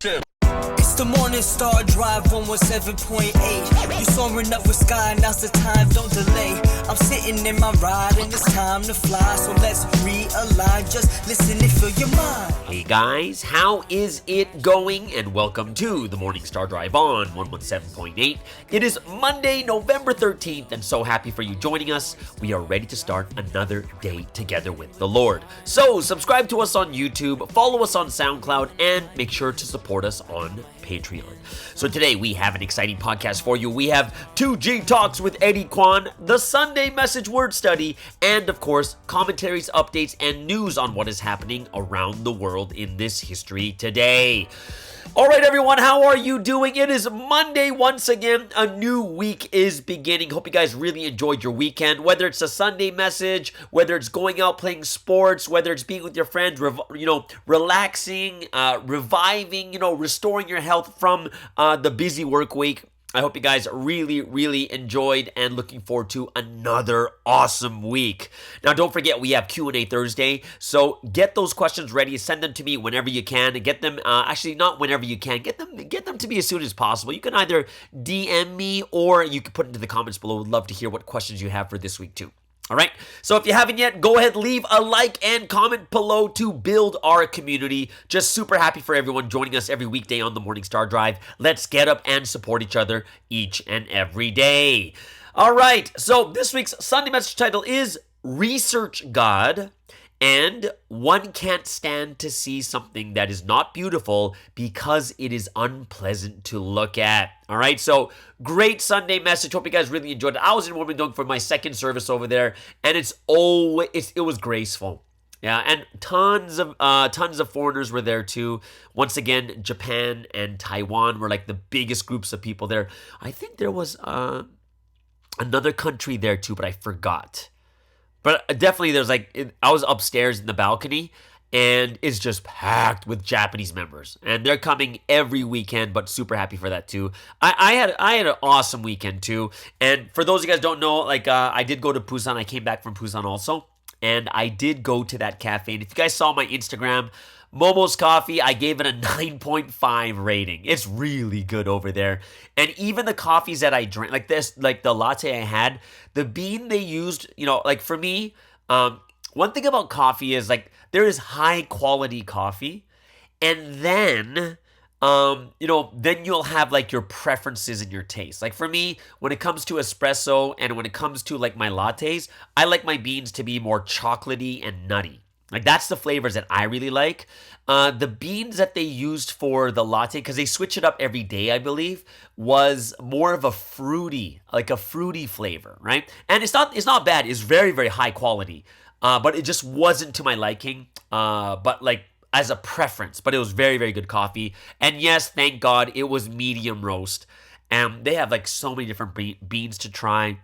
It's the Morning Star Drive 117.8. You soaring up with sky, now's the time, don't delay. I'm sitting in my ride and it's time to fly. So let's realign, just listen and fill your mind. Hey guys, how is it going? And welcome to the Morning Star Drive on 117.8. It is Monday, November 13th, and so happy for you joining us. We are ready to start another day together with the Lord. So subscribe to us on YouTube, follow us on SoundCloud, and make sure to support us on Patreon. So today we have an exciting podcast for you. We have 2G Talks with Eddie Kweon, the Sunday Message Word Study, and of course, commentaries, updates, and news on what is happening around the world in this history today. All right, everyone, how are you doing? It is Monday once again. A new week is beginning. Hope you guys really enjoyed your weekend, whether it's a Sunday message, whether it's going out playing sports, whether it's being with your friends, relaxing, reviving, restoring your health from the busy work week. I hope you guys really enjoyed and looking forward to another awesome week. Now, don't forget, we have Q&A Thursday, so get those questions ready. Send them to me whenever you can. Get them, actually, not whenever you can. Get them to me as soon as possible. You can either DM me or you can put it into the comments below. Would love to hear what questions you have for this week, too. All right, so if you haven't yet, go ahead, leave a like and comment below to build our community. Just super happy for everyone joining us every weekday on the Morning Star Drive. Let's get up and support each other each and every day. All right, so this week's Sunday message title is Research God, and one can't stand to see something that is not beautiful because it is unpleasant to look at. All right, so great Sunday message. Hope you guys really enjoyed it. I was in Wilmington for my second service over there, and it was graceful. Yeah, and tons of foreigners were there too. Once again, Japan and Taiwan were like the biggest groups of people there. I think there was another country there too, but I forgot. But definitely I was upstairs in the balcony, and it's just packed with Japanese members. And they're coming every weekend, but super happy for that too. I had an awesome weekend too. And for those of you guys who don't know, I did go to Busan. I came back from Busan also. And I did go to that cafe. And if you guys saw my Instagram, Momo's Coffee, I gave it a 9.5 rating. It's really good over there. And even the coffees that I drank, like the latte I had, the bean they used, for me, one thing about coffee is there is high quality coffee. And then, then you'll have your preferences and your taste. Like for me, when it comes to espresso and when it comes to my lattes, I like my beans to be more chocolatey and nutty. That's the flavors that I really like. The beans that they used for the latte, because they switch it up every day, I believe, was more of a fruity flavor, right? And it's not bad. It's very, very high quality. But it just wasn't to my liking. But as a preference. But it was very, very good coffee. And yes, thank God, it was medium roast. And they have so many different beans to try.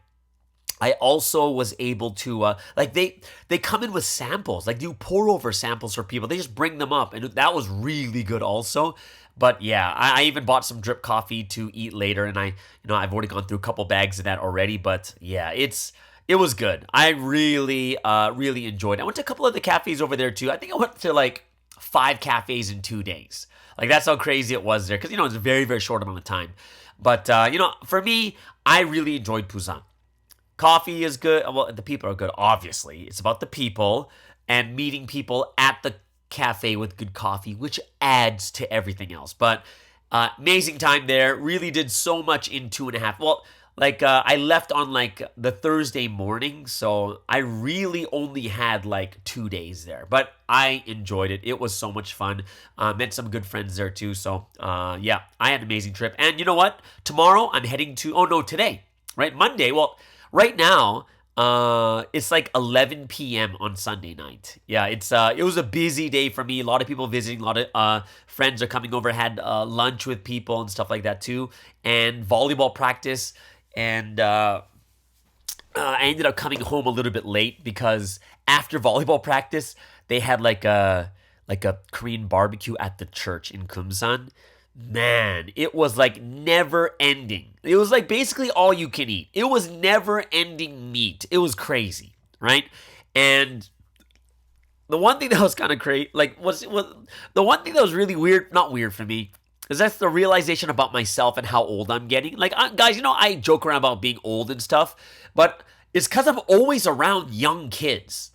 I also was able to, they come in with samples. You pour over samples for people. They just bring them up. And that was really good also. But yeah, I even bought some drip coffee to eat later. And I've already gone through a couple bags of that already. But yeah, it was good. I really enjoyed it. I went to a couple of the cafes over there too. I think I went to 5 cafes in 2 days. That's how crazy it was there. Because, it's a very, very short amount of time. But, for me, I really enjoyed Busan. Coffee is good. Well, the people are good, obviously. It's about the people and meeting people at the cafe with good coffee, which adds to everything else. But amazing time there. Really did so much in 2.5. Well, I left on the Thursday morning, so I really only had 2 days there. But I enjoyed it. It was so much fun. Met some good friends there too. So yeah, I had an amazing trip. And you know what? Tomorrow I'm heading to, today, right? Monday. Well, right now, it's 11 p.m. on Sunday night. Yeah, it was a busy day for me. A lot of people visiting. A lot of friends are coming over. Had lunch with people and stuff like that too. And volleyball practice. And I ended up coming home a little bit late because after volleyball practice, they had a Korean barbecue at the church in Kumsan. Man, it was never ending. It was basically all you can eat. It was never ending meat. It was crazy, right? And the one thing that was kind of crazy, the one thing that was really weird, not weird for me, Because that's the realization about myself and how old I'm getting. Like, guys, I joke around about being old and stuff, but it's because I'm always around young kids,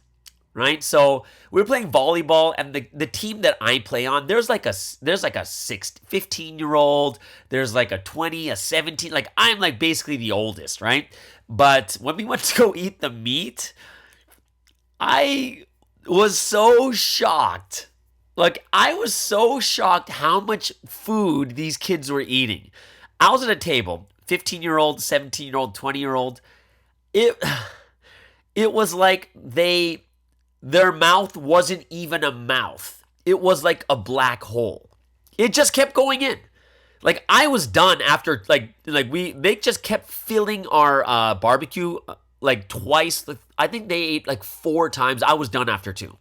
right? So we were playing volleyball, and the team that I play on, there's like a 15-year-old, there's like a 20, a 17, like I'm like basically the oldest, right? But when we went to go eat the meat, I was so shocked. Like, I was so shocked how much food these kids were eating. I was at a table, 15-year-old, 17-year-old, 20-year-old. It was like their mouth wasn't even a mouth. It was like a black hole. It just kept going in. Like, I was done after, they just kept filling our barbecue like twice. I think they ate like 4 times. I was done after 2.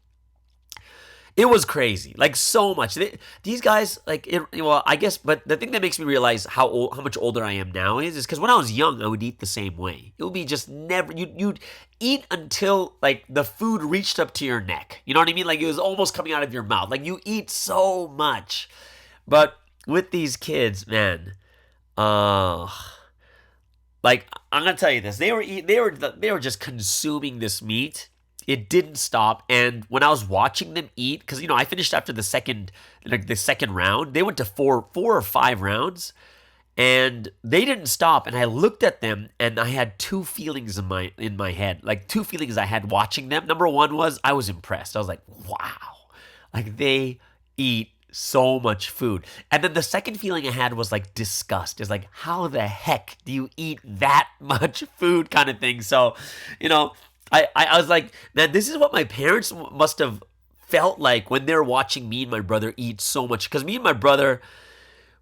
It was crazy, like so much. These guys, I guess, but the thing that makes me realize how much older I am now is because when I was young, I would eat the same way. It would be just never, you'd eat until like the food reached up to your neck. You know what I mean? Like it was almost coming out of your mouth. Like you eat so much. But with these kids, man, like I'm gonna tell you this, they were just consuming this meat. It didn't stop, and when I was watching them eat, because I finished after the second round. They went to four or 5 rounds, and they didn't stop. And I looked at them, and I had 2 feelings in my head, like 2 feelings I had watching them. Number one was I was impressed. I was like, wow, like they eat so much food. And then the second feeling I had was like disgust. It's like, how the heck do you eat that much food, kind of thing. So, I was like, man, this is what my parents must have felt like when they're watching me and my brother eat so much. Because me and my brother,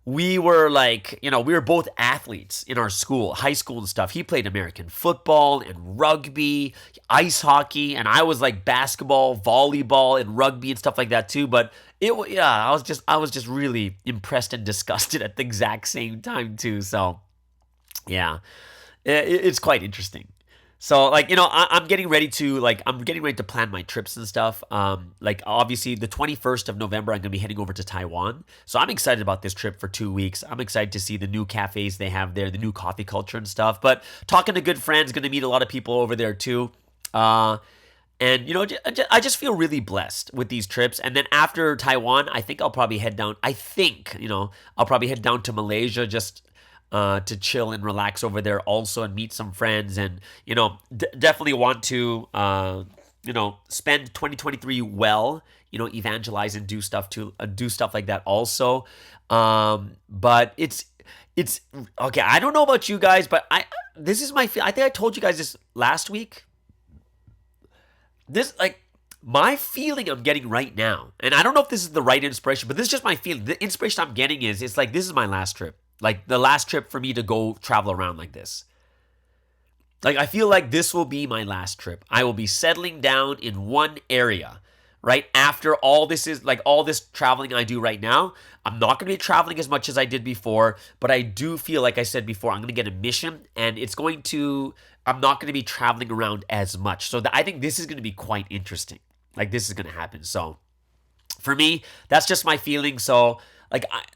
we were like, we were both athletes in our school, high school and stuff. He played American football and rugby, ice hockey, and I was like basketball, volleyball, and rugby and stuff like that too. But I was just really impressed and disgusted at the exact same time too. So, yeah, it's quite interesting. So, I'm getting ready to plan my trips and stuff. Obviously, the 21st of November, I'm going to be heading over to Taiwan. So, I'm excited about this trip for 2 weeks. I'm excited to see the new cafes they have there, the new coffee culture and stuff. But talking to good friends, going to meet a lot of people over there too. I just feel really blessed with these trips. And then after Taiwan, I think I'll probably head down. I'll probably head down to Malaysia just to chill and relax over there also and meet some friends and, definitely want to, spend 2023 well, evangelize and do stuff like that also. But it's okay. I don't know about you guys, but I think I told you guys this last week. My feeling I'm getting right now, and I don't know if this is the right inspiration, but this is just my feeling. The inspiration I'm getting is it's like, this is my last trip. Like the last trip for me to go travel around like this. Like I feel like this will be my last trip. I will be settling down in one area, right? After all this traveling I do right now, I'm not going to be traveling as much as I did before, but I do feel like I said before, I'm going to get a mission and I'm not going to be traveling around as much. So I think this is going to be quite interesting. Like this is going to happen. So for me, that's just my feeling. So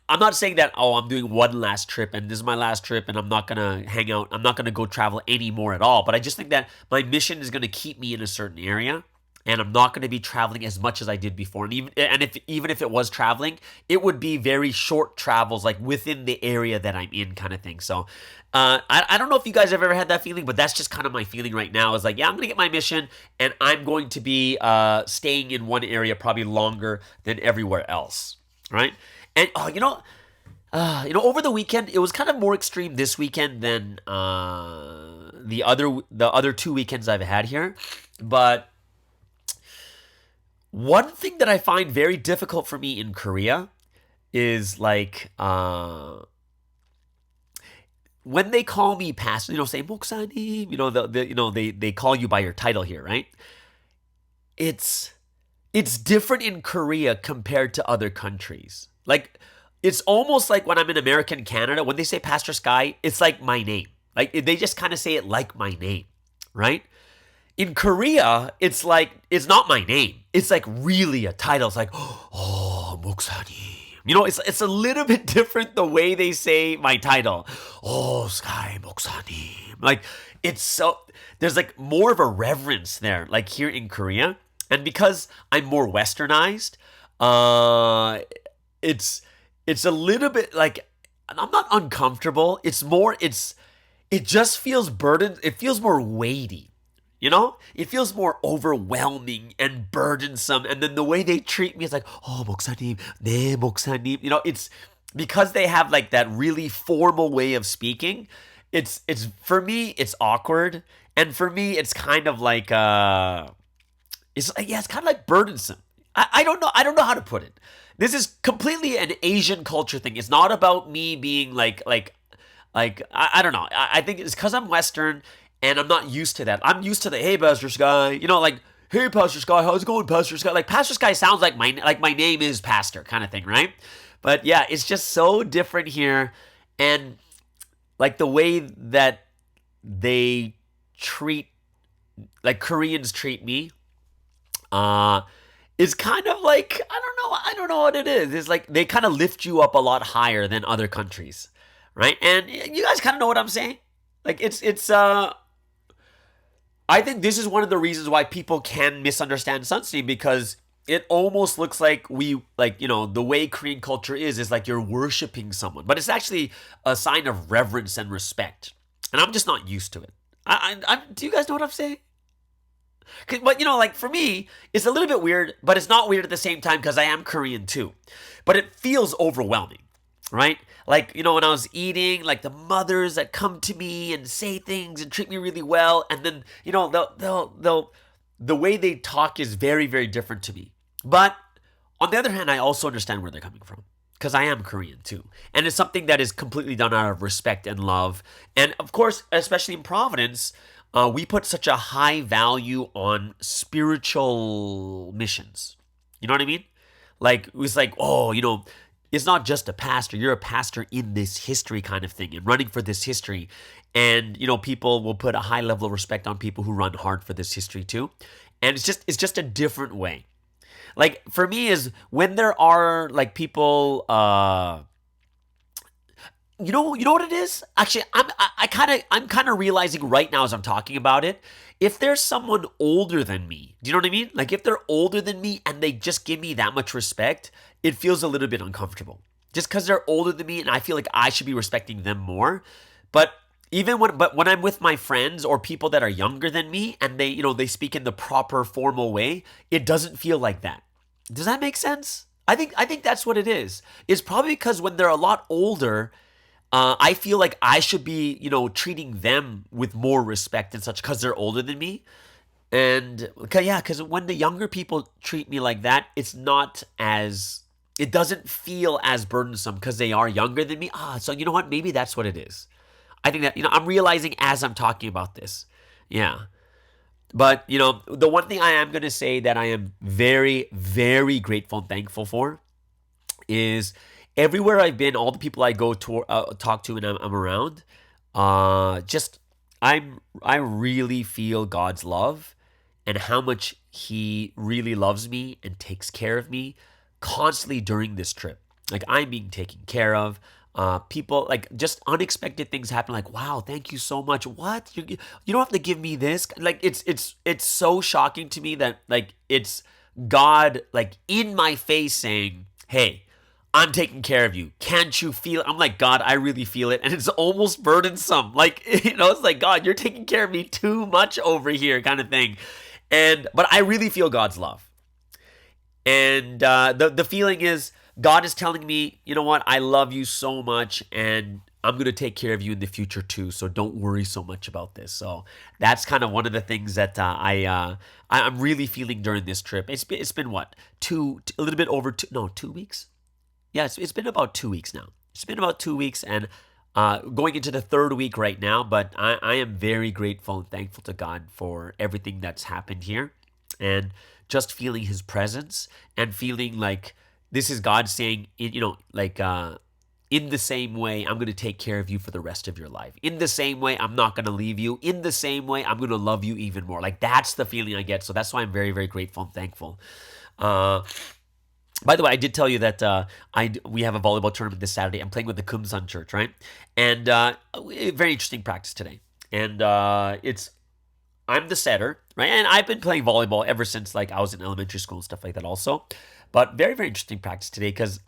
I'm not saying that, I'm doing one last trip and this is my last trip and I'm not going to hang out. I'm not going to go travel anymore at all. But I just think that my mission is going to keep me in a certain area and I'm not going to be traveling as much as I did before. And even if it was traveling, it would be very short travels, like within the area that I'm in kind of thing. So I don't know if you guys have ever had that feeling, but that's just kind of my feeling right now is like, yeah, I'm going to get my mission and I'm going to be staying in one area probably longer than everywhere else, right? And over the weekend, it was kind of more extreme this weekend than the other 2 weekends I've had here. But one thing that I find very difficult for me in Korea is when they call me pastor, say 목사님, they call you by your title here, right? It's different in Korea compared to other countries. Like, it's almost like when I'm in America and Canada, when they say Pastor Sky, it's like my name. Like, they just kind of say it like my name, right? In Korea, it's like, it's not my name. It's like really a title. It's like, 목사님, You know, it's a little bit different the way they say my title. Oh, Sky Moksanim. Like, it's so, there's like more of a reverence there, like here in Korea. And because I'm more westernized, it's a little bit like, I'm not uncomfortable. It just feels burdened. It feels more weighty. You know, it feels more overwhelming and burdensome. And then the way they treat me is like, oh, 목사님, 네, 목사님. You know, it's because they have like that really formal way of speaking. It's for me, it's awkward. And for me, it's kind of like, it's kind of like burdensome. I don't know. I don't know how to put it. This is completely an Asian culture thing. It's not about me being like I don't know. I think it's because I'm Western and I'm not used to that. I'm used to the hey Pastor Sky, you know, like hey Pastor Sky, how's it going, Pastor Sky? Like Pastor Sky sounds like my name is Pastor kind of thing, right? But yeah, it's just so different here, and like the way that they treat, like Koreans treat me, is kind of like I don't know what it is. It's like they kind of lift you up a lot higher than other countries, right? And you guys kind of know what I'm saying. Like it's I think this is one of the reasons why people can misunderstand Sunstein, because it almost looks like the way Korean culture is like you're worshiping someone, but it's actually a sign of reverence and respect. And I'm just not used to it. Do you guys know what I'm saying? But like for me, it's a little bit weird, but it's not weird at the same time because I am Korean too. But it feels overwhelming, right? Like, when I was eating, like the mothers that come to me and say things and treat me really well, and then, they'll the way they talk is very, very different to me. But on the other hand, I also understand where they're coming from because I am Korean too. And it's something that is completely done out of respect and love. And of course, especially in Providence, we put such a high value on spiritual missions. You know what I mean? Like, it was like, it's not just a pastor. You're a pastor in this history kind of thing and running for this history. And, people will put a high level of respect on people who run hard for this history too. And it's just a different way. Like, for me is when there are like people, you know what it is? Actually, I'm kind of realizing right now as I'm talking about it, if there's someone older than me, do you know what I mean? Like if they're older than me and they just give me that much respect, it feels a little bit uncomfortable. Just because they're older than me and I feel like I should be respecting them more. But when I'm with my friends or people that are younger than me and they speak in the proper formal way, it doesn't feel like that. Does that make sense? I think that's what it is. It's probably because when they're a lot older, I feel like I should be, treating them with more respect and such because they're older than me. And because when the younger people treat me like that, it doesn't feel as burdensome because they are younger than me. So you know what? Maybe that's what it is. I think that, I'm realizing as I'm talking about this. Yeah. But, the one thing I am going to say that I am very, very grateful and thankful for is everywhere I've been, all the people I go to talk to and I'm around, I really feel God's love and how much He really loves me and takes care of me constantly during this trip. Like I'm being taken care of. People like just unexpected things happen. Like, wow, thank you so much. What you don't have to give me this. Like it's so shocking to me that like it's God like in my face saying, hey, I'm taking care of you. Can't you feel it? I'm like, God, I really feel it. And it's almost burdensome. Like, it's like, God, you're taking care of me too much over here kind of thing. But I really feel God's love. And the feeling is God is telling me, you know what? I love you so much and I'm going to take care of you in the future too. So don't worry so much about this. So that's kind of one of the things that I'm really feeling during this trip. It's been what? A little bit over 2 weeks? Yeah, it's been about 2 weeks now. It's been about 2 weeks and going into the third week right now. But I am very grateful and thankful to God for everything that's happened here. And just feeling His presence and feeling like this is God saying, in the same way, I'm going to take care of you for the rest of your life. In the same way, I'm not going to leave you. In the same way, I'm going to love you even more. Like that's the feeling I get. So that's why I'm very, very grateful and thankful. By the way, I did tell you that we have a volleyball tournament this Saturday. I'm playing with the Kumsan Church, right? And very interesting practice today. And I'm the setter, right? And I've been playing volleyball ever since like I was in elementary school and stuff like that also. But very, very interesting practice today because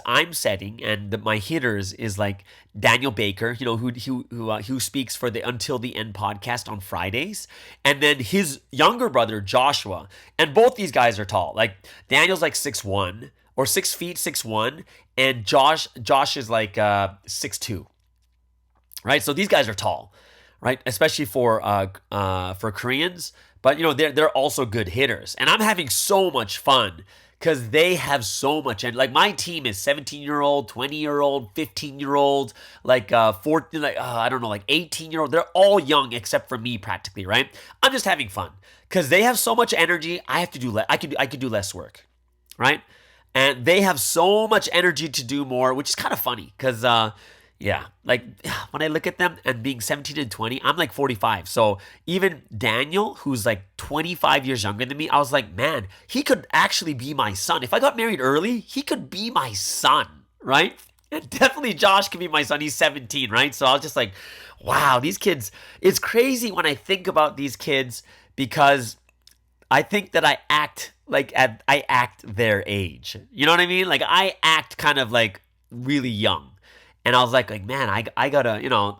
I'm setting and my hitters is like Daniel Baker, who speaks for the Until the End podcast on Fridays, and then his younger brother Joshua, and both these guys are tall. Like Daniel's like 6'1" or 6 feet 6'1", and Josh is like 6'2", right? So these guys are tall, right? Especially for Koreans, but they're also good hitters, and I'm having so much fun. Because they have so much, and like my team is 17-year-old, 20-year-old, 15-year-old, like 14, I don't know, like 18-year-old. They're all young except for me, practically, right? I'm just having fun because they have so much energy. I have to do I could do less work, right? And they have so much energy to do more, which is kind of funny because yeah, like when I look at them and being 17 and 20, I'm like 45. So even Daniel, who's like 25 years younger than me, I was like, man, he could actually be my son. If I got married early, he could be my son, right? And definitely Josh can be my son. He's 17, right? So I was just like, wow, these kids, it's crazy when I think about these kids because I think that I act their age. You know what I mean? Like I act kind of like really young. And I was like, man, I gotta,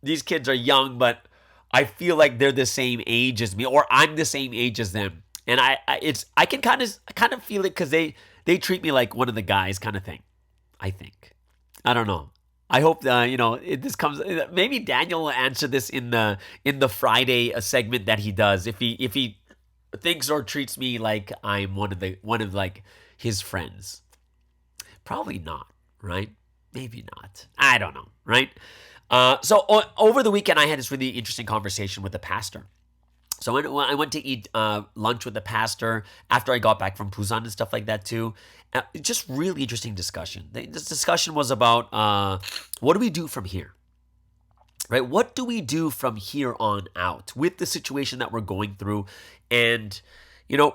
these kids are young, but I feel like they're the same age as me, or I'm the same age as them. And I can kind of feel it because they treat me like one of the guys, kind of thing. I think. I don't know. I hope this comes. Maybe Daniel will answer this in the Friday segment that he does. If he thinks or treats me like I'm one of like his friends, probably not, right? Maybe not. I don't know, right? So over the weekend, I had this really interesting conversation with the pastor. So I went to eat lunch with the pastor after I got back from Busan and stuff like that too. Just really interesting discussion. This discussion was about what do we do from here? Right? What do we do from here on out with the situation that we're going through? And,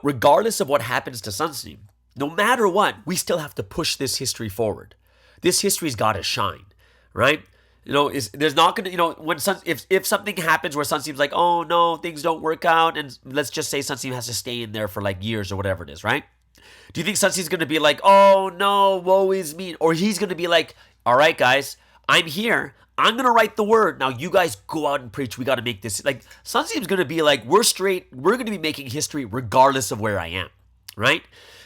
regardless of what happens to Sunsteam, no matter what, we still have to push this history forward. This history's got to shine, right? There's not going to, when if something happens where Sunsteam's like, oh no, things don't work out, and let's just say Sunsteam has to stay in there for like years or whatever it is, right? Do you think Sunsteam's going to be like, oh no, woe is me? Or he's going to be like, all right, guys, I'm here. I'm going to write the word. Now you guys go out and preach. We got to make this. Like Sunsteam's going to be like, we're straight. We're going to be making history regardless of where I am, right?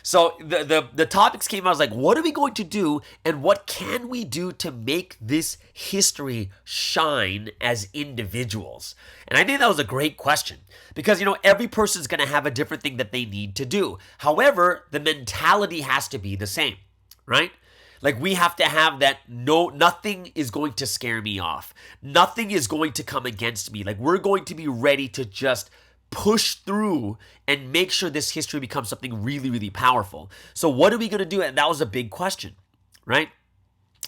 So the topics came out. I was like, what are we going to do and what can we do to make this history shine as individuals? And I think that was a great question because, every person's going to have a different thing that they need to do. However, the mentality has to be the same, right? Like we have to have that nothing is going to scare me off. Nothing is going to come against me. Like we're going to be ready to just push through and make sure this history becomes something really, really powerful. So what are we going to do? And that was a big question, right?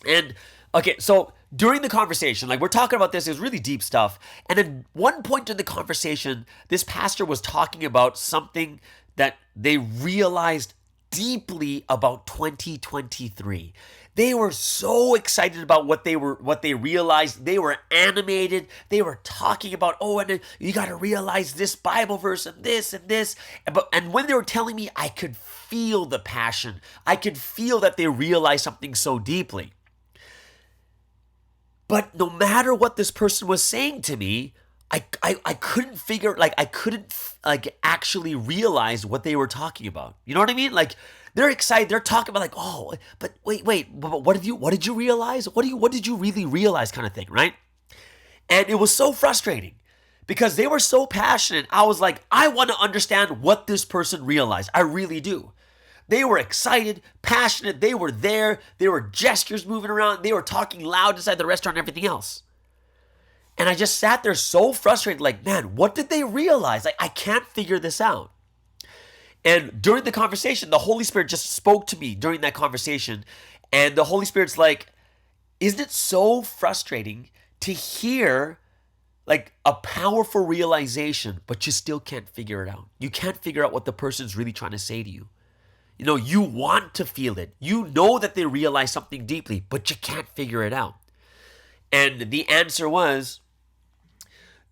And okay, so during the conversation, like we're talking about this, it was really deep stuff. And at one point in the conversation, this pastor was talking about something that they realized deeply about 2023. They were so excited about what they realized. They were animated. They were talking about, and you got to realize this Bible verse and this and this. And when they were telling me, I could feel the passion. I could feel that they realized something so deeply. But no matter what this person was saying to me, I couldn't figure, I couldn't actually realize what they were talking about. You know what I mean? Like they're excited. They're talking about but wait, but what did you realize? What did you really realize kind of thing, right? And it was so frustrating because they were so passionate. I was like, I want to understand what this person realized. I really do. They were excited, passionate. They were there. There were gestures moving around. They were talking loud inside the restaurant and everything else. And I just sat there so frustrated, like, man, what did they realize? Like, I can't figure this out. And during the conversation, the Holy Spirit just spoke to me during that conversation. And the Holy Spirit's like, isn't it so frustrating to hear like a powerful realization, but you still can't figure it out? You can't figure out what the person's really trying to say to you. You want to feel it. You know that they realize something deeply, but you can't figure it out. And the answer was,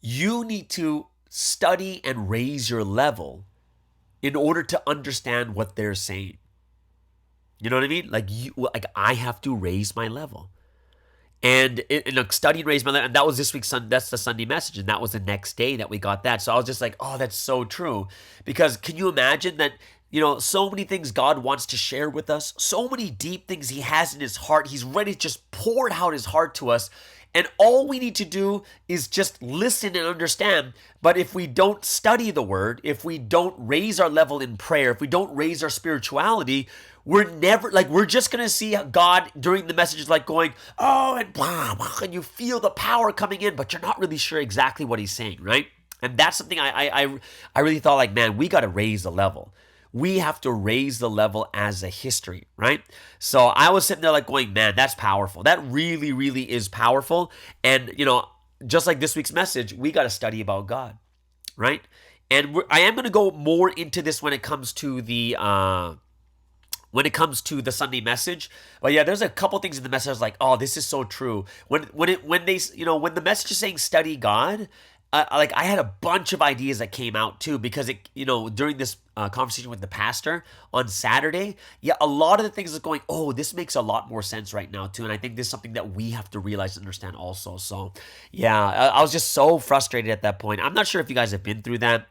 you need to study and raise your level in order to understand what they're saying. You know what I mean? Like I have to raise my level. And study and raise my level. And that was this week's that's the Sunday message. And that was the next day that we got that. So I was just like, oh, that's so true. Because can you imagine that, so many things God wants to share with us, so many deep things he has in his heart. He's ready to just pour out his heart to us. And all we need to do is just listen and understand. But if we don't study the word, if we don't raise our level in prayer, if we don't raise our spirituality, we're just going to see God during the messages like going, oh, and blah, blah, and you feel the power coming in, but you're not really sure exactly what he's saying, right? And that's something I really thought, like, man, we got to raise the level. We have to raise the level as a history, right? So I was sitting there like going, man, that's powerful. That really, really is powerful. And, just like this week's message, we got to study about God, right? And I am going to go more into this when it comes to the Sunday message. But yeah, there's a couple things in the message I was like, oh, this is so true. When the message is saying study God, I had a bunch of ideas that came out too, because during this conversation with the pastor on Saturday, a lot of the things are going, oh, this makes a lot more sense right now too. And I think this is something that we have to realize and understand also. So I was just so frustrated at that point. I'm not sure if you guys have been through that.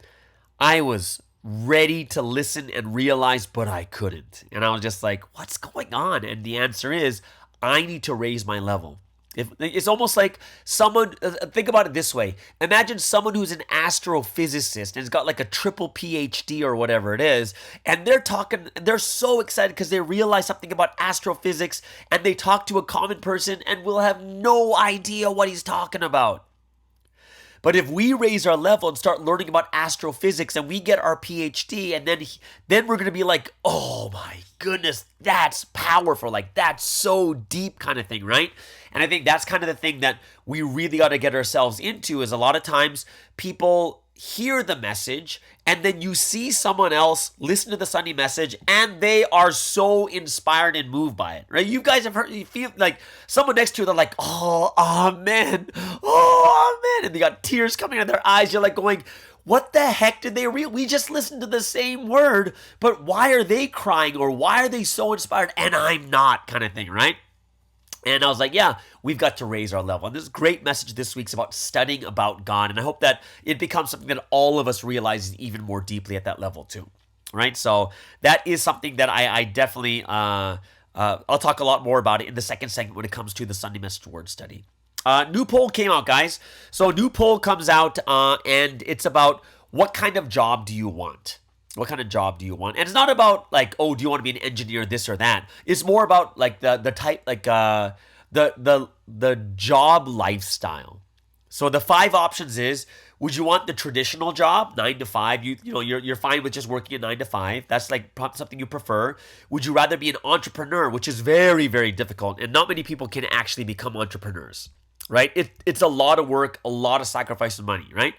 I was ready to listen and realize, but I couldn't. And I was just like, what's going on? And the answer is, I need to raise my level. It's almost like someone, think about it this way. Imagine someone who's an astrophysicist and has got like a triple PhD or whatever it is, and they're so excited because they realize something about astrophysics, and they talk to a common person and will have no idea what he's talking about. But if we raise our level and start learning about astrophysics and we get our PhD, and then we're going to be like, oh my goodness, that's powerful. Like, that's so deep kind of thing, right? And I think that's kind of the thing that we really got to get ourselves into, is a lot of times people hear the message and then you see someone else listen to the Sunday message and they are so inspired and moved by it, right? You guys have heard, you feel like someone next to you, they're like, oh, amen, oh, amen. And they got tears coming out of their eyes. You're like going, what the heck did they we just listened to the same word, but why are they crying, or why are they so inspired and I'm not, kind of thing, right? And I was like, yeah, we've got to raise our level. And this great message this week's about studying about God. And I hope that it becomes something that all of us realize even more deeply at that level too, right? So that is something that I definitely, I'll talk a lot more about it in the second segment when it comes to the Sunday message word study. New poll came out, guys. So new poll comes out and it's about, what kind of job do you want? What kind of job do you want? And it's not about like, oh, do you want to be an engineer, this or that. It's more about like the type, like the job lifestyle. So the 5 options is, would you want the traditional job, 9 to 5? You're fine with just working a 9 to 5. That's like something you prefer. Would you rather be an entrepreneur, which is very, very difficult, and not many people can actually become entrepreneurs, right? It's a lot of work, a lot of sacrifice and money, right?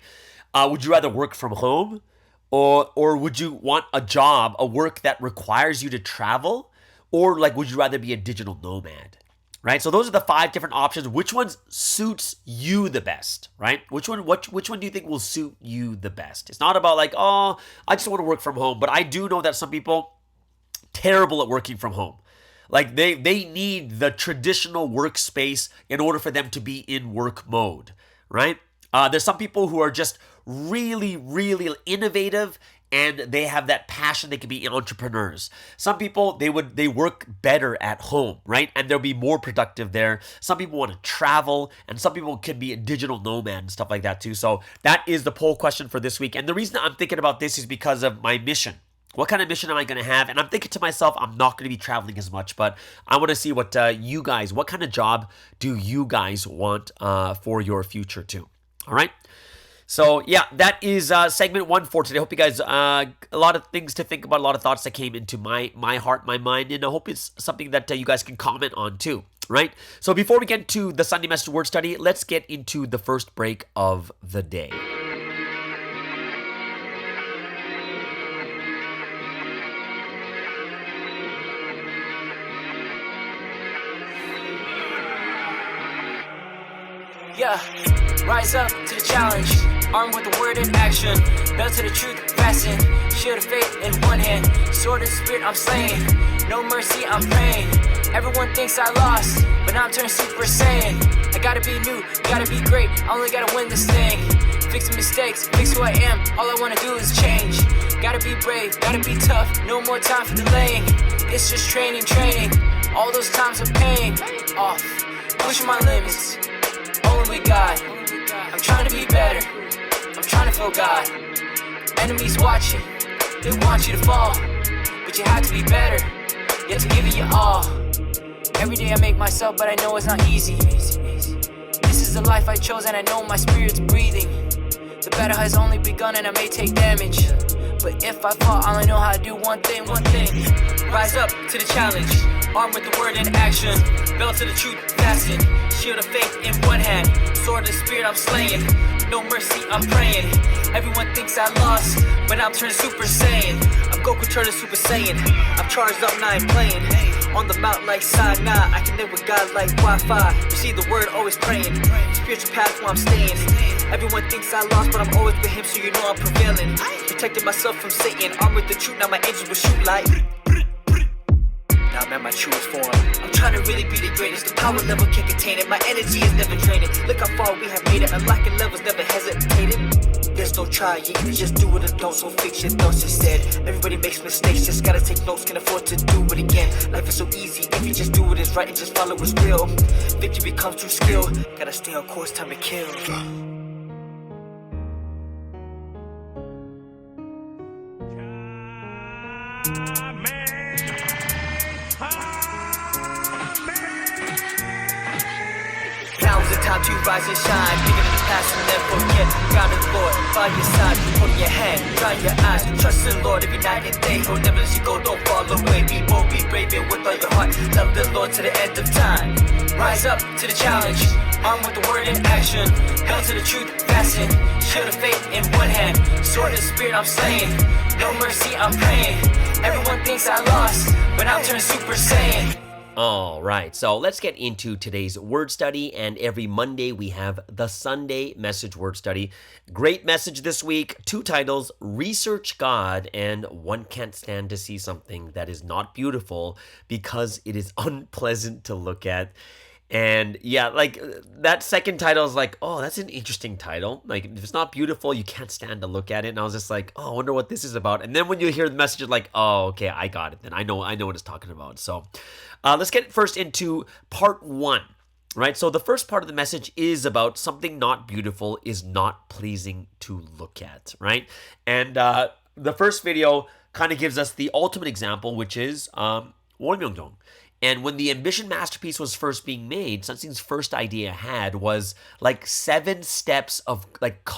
Would you rather work from home? Or would you want a work that requires you to travel? Or like, would you rather be a digital nomad, right? So those are the 5 different options. Which one suits you the best, right? Which one do you think will suit you the best? It's not about like, oh, I just want to work from home. But I do know that some people, terrible at working from home. Like they need the traditional workspace in order for them to be in work mode, right? There's some people who are just really, really innovative and they have that passion. They can be entrepreneurs. Some people, they work better at home, right? And they'll be more productive there. Some people want to travel, and some people can be a digital nomad and stuff like that too. So that is the poll question for this week. And the reason I'm thinking about this is because of my mission. What kind of mission am I going to have? And I'm thinking to myself, I'm not going to be traveling as much, but I want to see what what kind of job do you guys want for your future too? All right. So yeah, that is segment 1 for today. I hope you guys, a lot of things to think about, a lot of thoughts that came into my heart, my mind, and I hope it's something that you guys can comment on too, right? So before we get to the Sunday Message Word Study, let's get into the first break of the day. Yeah, rise up to the challenge, armed with the word in action, belt to the truth, fasten, shield of faith in one hand, sword of the spirit I'm slaying, no mercy I'm praying, everyone thinks I lost, but now I'm turning Super Saiyan, I gotta be new, gotta be great, I only gotta win this thing, fixing mistakes, fix who I am, all I wanna do is change, gotta be brave, gotta be tough, no more time for delaying, it's just training, all those times of pain, off, pushing my limits, only God, I'm trying to be better, I'm trying to feel God, enemies watching, they want you to fall, but you have to be better, you have to give it your all, every day I make myself, but I know it's not easy, this is the life I chose and I know my spirit's breathing, the battle has only begun and I may take damage, but if I fall, all I know how to do one thing, rise up to the challenge, armed with the word in action, belt to the truth, fasten, shield of faith in one hand, sword of the spirit I'm slaying, no mercy I'm praying, everyone thinks I lost, but now I'm turning Super Saiyan, I'm Goku turning Super Saiyan, I'm charged up, now I'm playing, on the mount like Sinai, I connect with God like Wi-Fi, receive the word, always praying, spiritual path where I'm staying, everyone thinks I lost, but I'm always with him, so you know I'm prevailing, protecting myself from Satan, armed with the truth, now my angels will shoot like, now I'm at my truest form, I'm trying to really be the greatest, the power level can't contain it, my energy is never draining, look how far we have made it, unlocking levels never hesitated, there's no try, you either just do it or don't, so fix your thoughts instead, everybody makes mistakes, just gotta take notes, can afford to do it again, life is so easy, if you just do what is right and just follow what's real, victory comes through skill, gotta stay on course, time to kill. Now's the time to rise and shine, bigger than the past and never forget, God is Lord, by your side, holding your hand, dry your eyes, trust in the Lord every night and day, he'll never let you go, don't fall away, be bold, be brave, and with all your heart, love the Lord to the end of time, rise up to the challenge, armed with the word in action, held to the truth, fasten, shield of faith in one hand, sword of the spirit I'm slaying, no mercy I'm praying, everyone thinks I lost, but I'm turning Super Saiyan. All right, so let's get into today's word study, and every Monday we have the Sunday message word study. Great message this week, 2 titles, Research God and One Can't Stand to See Something That Is Not Beautiful Because It Is Unpleasant to Look At. And yeah, like that second title is like, oh, that's an interesting title. Like if it's not beautiful, you can't stand to look at it. And I was just like, oh, I wonder what this is about. And then when you hear the message, you're like, oh, okay, I got it. Then I know what it's talking about. So let's get first into part 1, right? So the first part of the message is about something not beautiful is not pleasing to look at, right? And the first video kind of gives us the ultimate example, which is Wolmyeongdong. And when the Ambition Masterpiece was first being made, Sunsee's first idea had was like 7 steps of like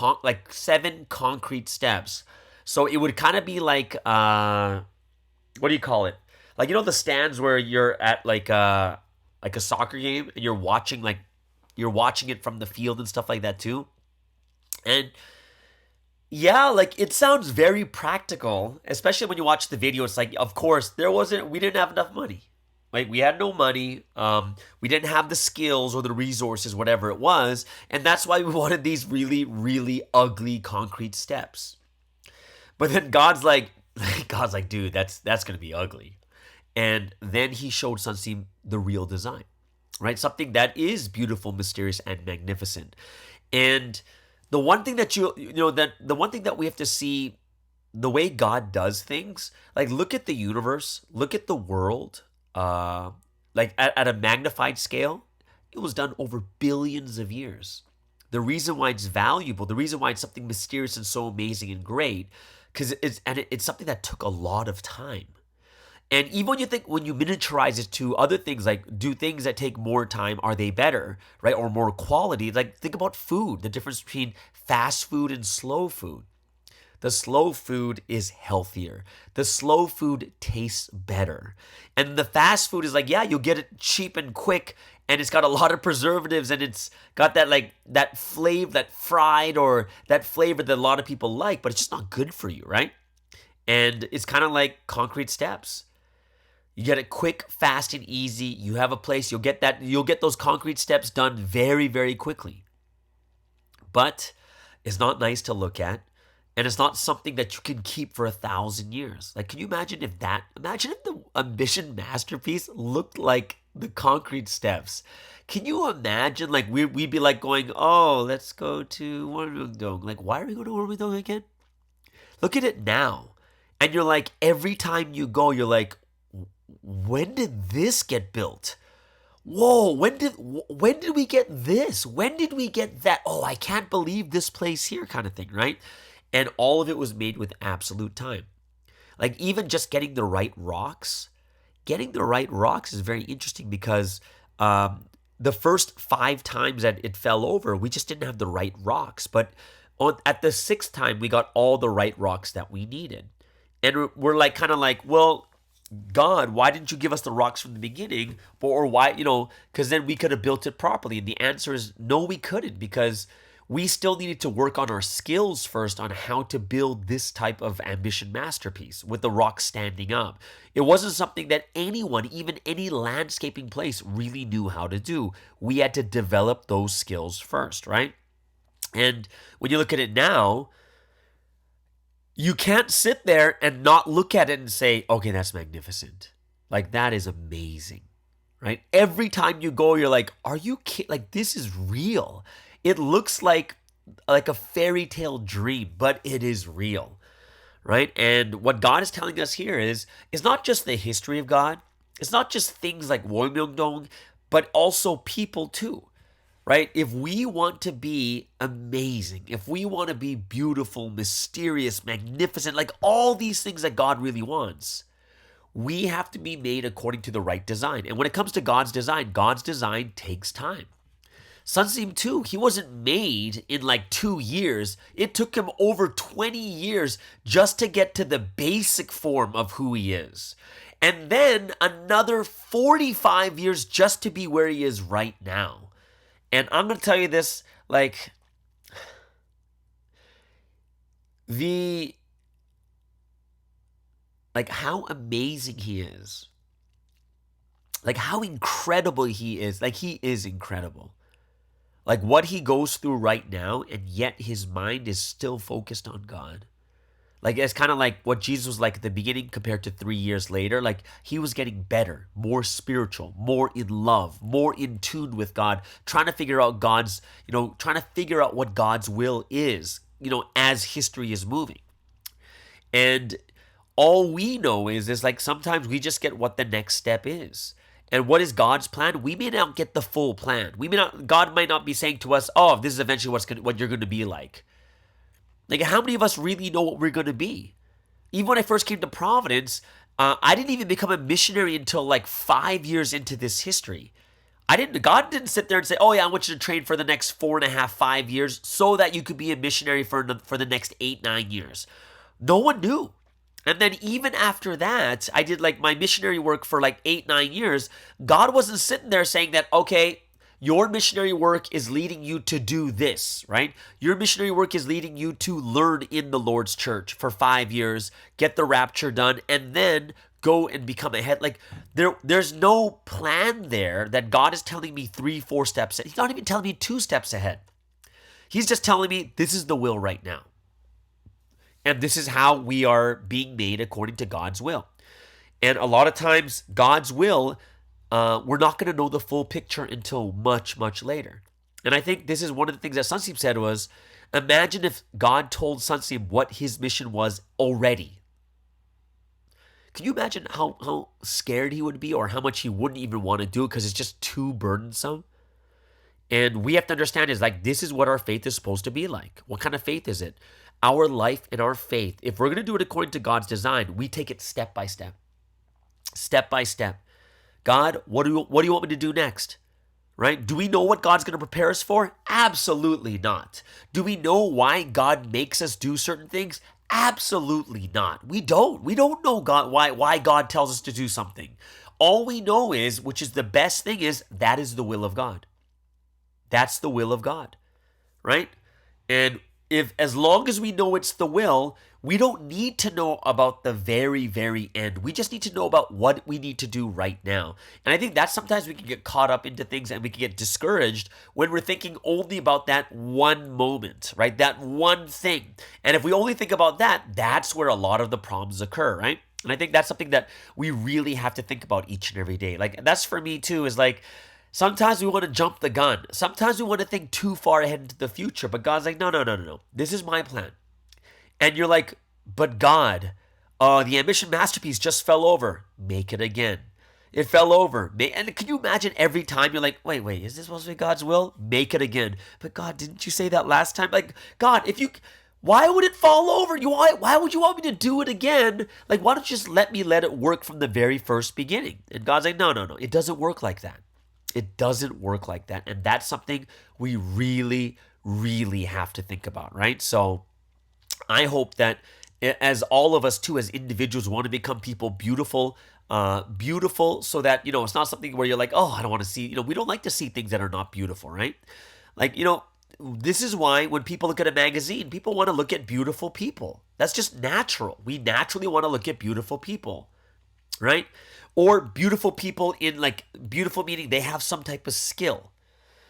7 concrete steps. So it would kind of be like what do you call it? Like, you know, the stands where you're at like a soccer game and you're watching it from the field and stuff like that too. And yeah, like it sounds very practical, especially when you watch the video. It's like, of course, we didn't have enough money. Like we had no money, we didn't have the skills or the resources, whatever it was, and that's why we wanted these really, really ugly concrete steps. But then God's like, dude, that's gonna be ugly. And then he showed Sunsea the real design, right? Something that is beautiful, mysterious, and magnificent. And the one thing that the one thing that we have to see, the way God does things, like look at the universe, look at the world. Like at a magnified scale, it was done over billions of years. The reason why it's valuable, the reason why it's something mysterious and so amazing and great, because it's something that took a lot of time. And even when you miniaturize it to other things, like do things that take more time, are they better, right? Or more quality? Like think about food, the difference between fast food and slow food. The slow food is healthier. The slow food tastes better. And the fast food is like, yeah, you'll get it cheap and quick, and it's got a lot of preservatives, and it's got that flavor, that fried or that flavor that a lot of people like, but it's just not good for you, right? And it's kind of like concrete steps. You get it quick, fast, and easy. You have a place, you'll get those concrete steps done very, very quickly. but it's not nice to look at. And it's not something that you can keep for 1,000 years. Like, can you imagine if the ambition masterpiece looked like the concrete steps? Can you imagine, like, we'd be like going, oh, let's go to Warmingdong. Like, why are we going to Warmingdong again? Look at it now. And you're like, every time you go, you're like, when did this get built? Whoa, when did we get this? When did we get that? Oh, I can't believe this place here, kind of thing, right? And all of it was made with absolute time. Like, even just getting the right rocks is very interesting because the first 5 times that it fell over, we just didn't have the right rocks. But at the 6th time, we got all the right rocks that we needed. And we're like, kind of like, well, God, why didn't you give us the rocks from the beginning? Or why, because then we could have built it properly. And the answer is no, we couldn't, because we still needed to work on our skills first on how to build this type of ambition masterpiece with the rocks standing up. It wasn't something that anyone, even any landscaping place, really knew how to do. We had to develop those skills first, right? And when you look at it now, you can't sit there and not look at it and say, okay, that's magnificent. Like, that is amazing, right? Every time you go, you're like, are you kidding? Like, this is real. It looks like a fairy tale dream, but it is real, right? And what God is telling us here is not just the history of God. It's not just things like Warmingdong, but also people too, right? If we want to be amazing, if we want to be beautiful, mysterious, magnificent, like all these things that God really wants, we have to be made according to the right design. And when it comes to God's design takes time. Sunseam too, he wasn't made in like 2 years. It took him over 20 years just to get to the basic form of who he is. And then another 45 years just to be where he is right now. And I'm going to tell you this, like, how amazing he is. Like, how incredible he is. Like, he is incredible. Like, what he goes through right now, and yet his mind is still focused on God. Like, it's kind of like what Jesus was like at the beginning compared to 3 years later. Like, he was getting better, more spiritual, more in love, more in tune with God, trying to figure out what God's will is, as history is moving. And all we know is like sometimes we just get what the next step is. And what is God's plan? We may not get the full plan. God might not be saying to us, oh, this is eventually what you're going to be like. Like, how many of us really know what we're going to be? Even when I first came to Providence, I didn't even become a missionary until like 5 years into this history. God didn't sit there and say, oh yeah, I want you to train for the next 4.5, 5 years so that you could be a missionary for the next 8, 9 years. No one knew. And then even after that, I did like my missionary work for like 8, 9 years. God wasn't sitting there saying that, okay, your missionary work is leading you to do this, right? Your missionary work is leading you to learn in the Lord's church for 5 years, get the rapture done, and then go and become a head. Like, there's no plan there that God is telling me 3, 4 steps ahead. He's not even telling me 2 steps ahead. He's just telling me this is the will right now. And this is how we are being made according to God's will. And a lot of times, God's will, we're not going to know the full picture until much, much later. And I think this is one of the things that Sunseam said was, imagine if God told Sunseam what his mission was already. Can you imagine how scared he would be, or how much he wouldn't even want to do it because it's just too burdensome? And we have to understand is like, this is what our faith is supposed to be like. What kind of faith is it? Our life and our faith, if we're going to do it according to God's design, we take it step by step. Step by step. God, what do you want me to do next? Right? Do we know what God's going to prepare us for? Absolutely not. Do we know why God makes us do certain things? Absolutely not. We don't. We don't know why God tells us to do something. All we know is, which is the best thing, is that is the will of God. That's the will of God, right? And if as long as we know it's the will, we don't need to know about the very, very end. We just need to know about what we need to do right now. And I think that sometimes we can get caught up into things and we can get discouraged when we're thinking only about that one moment, right? That one thing. And if we only think about that, that's where a lot of the problems occur, right? And I think that's something that we really have to think about each and every day. Like, that's for me too, is like, sometimes we want to jump the gun. Sometimes we want to think too far ahead into the future. But God's like, no, no, no, no, no. This is my plan. And you're like, but God, the ambition masterpiece just fell over. Make it again. It fell over. And can you imagine every time you're like, wait, is this supposed to be God's will? Make it again. But God, didn't you say that last time? Like, God, why would it fall over? Why would you want me to do it again? Like, why don't you just let it work from the very first beginning? And God's like, no. It doesn't work like that. It doesn't work like that. And that's something we really, really have to think about, right? So I hope that as all of us too, as individuals, want to become people beautiful so that, it's not something where you're like, oh, I don't want to see, we don't like to see things that are not beautiful, right? Like, this is why when people look at a magazine, people want to look at beautiful people. That's just natural. We naturally want to look at beautiful people, right? Or beautiful people in like beautiful meaning they have some type of skill.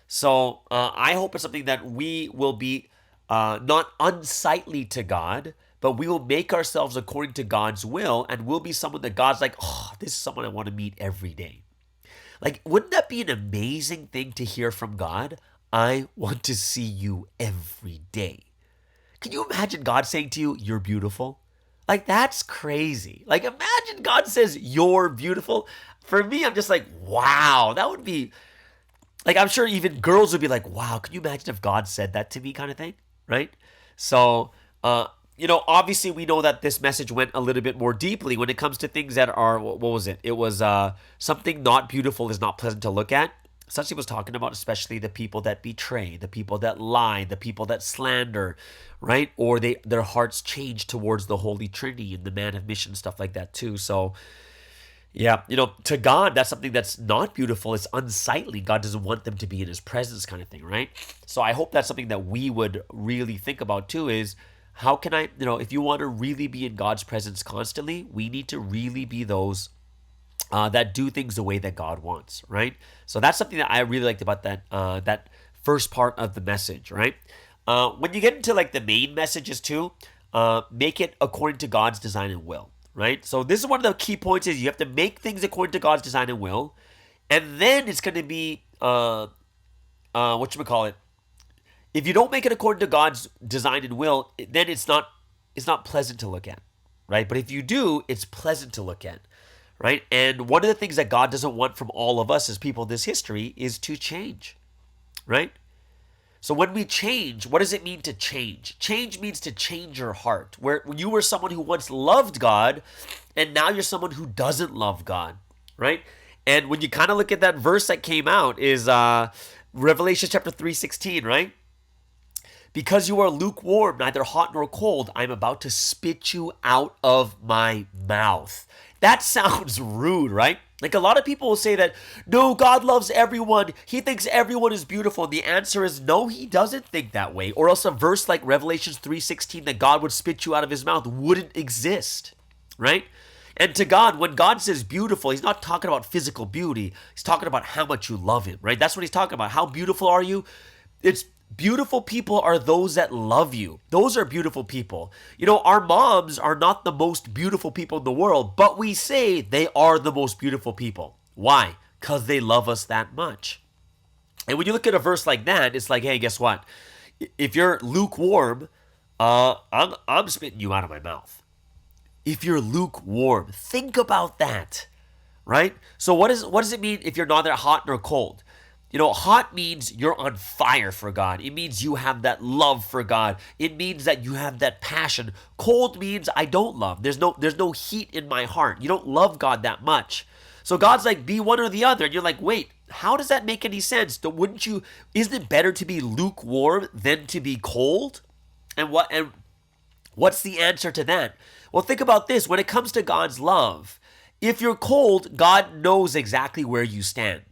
So I hope it's something that we will be not unsightly to God, but we will make ourselves according to God's will, and we'll be someone that God's like, oh, this is someone I want to meet every day. Like, wouldn't that be an amazing thing to hear from God? I want to see you every day. Can you imagine God saying to you, you're beautiful? Like, that's crazy. Like, imagine God says, you're beautiful. For me, I'm just like, wow, that would be, like, I'm sure even girls would be like, wow, can you imagine if God said that to me kind of thing, right? So, obviously we know that this message went a little bit more deeply when it comes to things that are, what was it? It was something not beautiful is not pleasant to look at. Essentially was talking about especially the people that betray, the people that lie, the people that slander, right? Or their hearts change towards the Holy Trinity and the man of mission, stuff like that too. So yeah, to God, that's something that's not beautiful. It's unsightly. God doesn't want them to be in his presence kind of thing, right? So I hope that's something that we would really think about too, is how can I, if you want to really be in God's presence constantly, we need to really be those that do things the way that God wants, right? So that's something that I really liked about that first part of the message, right? When you get into like the main messages too, make it according to God's design and will, right? So this is one of the key points is you have to make things according to God's design and will, and then it's going to be if you don't make it according to God's design and will, then it's not pleasant to look at, right? But if you do, it's pleasant to look at. Right? And one of the things that God doesn't want from all of us as people in this history is to change, right? So when we change, what does it mean to change? Change means to change your heart. Where you were someone who once loved God, and now you're someone who doesn't love God, right? And when you kind of look at that verse that came out is Revelation chapter 3:16, right? Because you are lukewarm, neither hot nor cold, I'm about to spit you out of my mouth. That sounds rude, right? Like a lot of people will say that, no, God loves everyone. He thinks everyone is beautiful. And the answer is no, he doesn't think that way. Or else a verse like Revelation 3:16 that God would spit you out of his mouth wouldn't exist, right? And to God, when God says beautiful, he's not talking about physical beauty. He's talking about how much you love him, right? That's what he's talking about. How beautiful are you? It's beautiful people are those that love you. Those are beautiful people. Our moms are not the most beautiful people in the world, but we say they are the most beautiful people. Why? Because they love us that much. And when you look at a verse like that, it's like, hey, guess what? If you're lukewarm, I'm spitting you out of my mouth. If you're lukewarm, think about that, right? So what does it mean if you're neither hot nor cold? Hot means you're on fire for God. It means you have that love for God. It means that you have that passion. Cold means I don't love. There's no heat in my heart. You don't love God that much. So God's like, be one or the other. And you're like, wait, how does that make any sense? Isn't it better to be lukewarm than to be cold? And what's the answer to that? Well, think about this. When it comes to God's love, if you're cold, God knows exactly where you stand.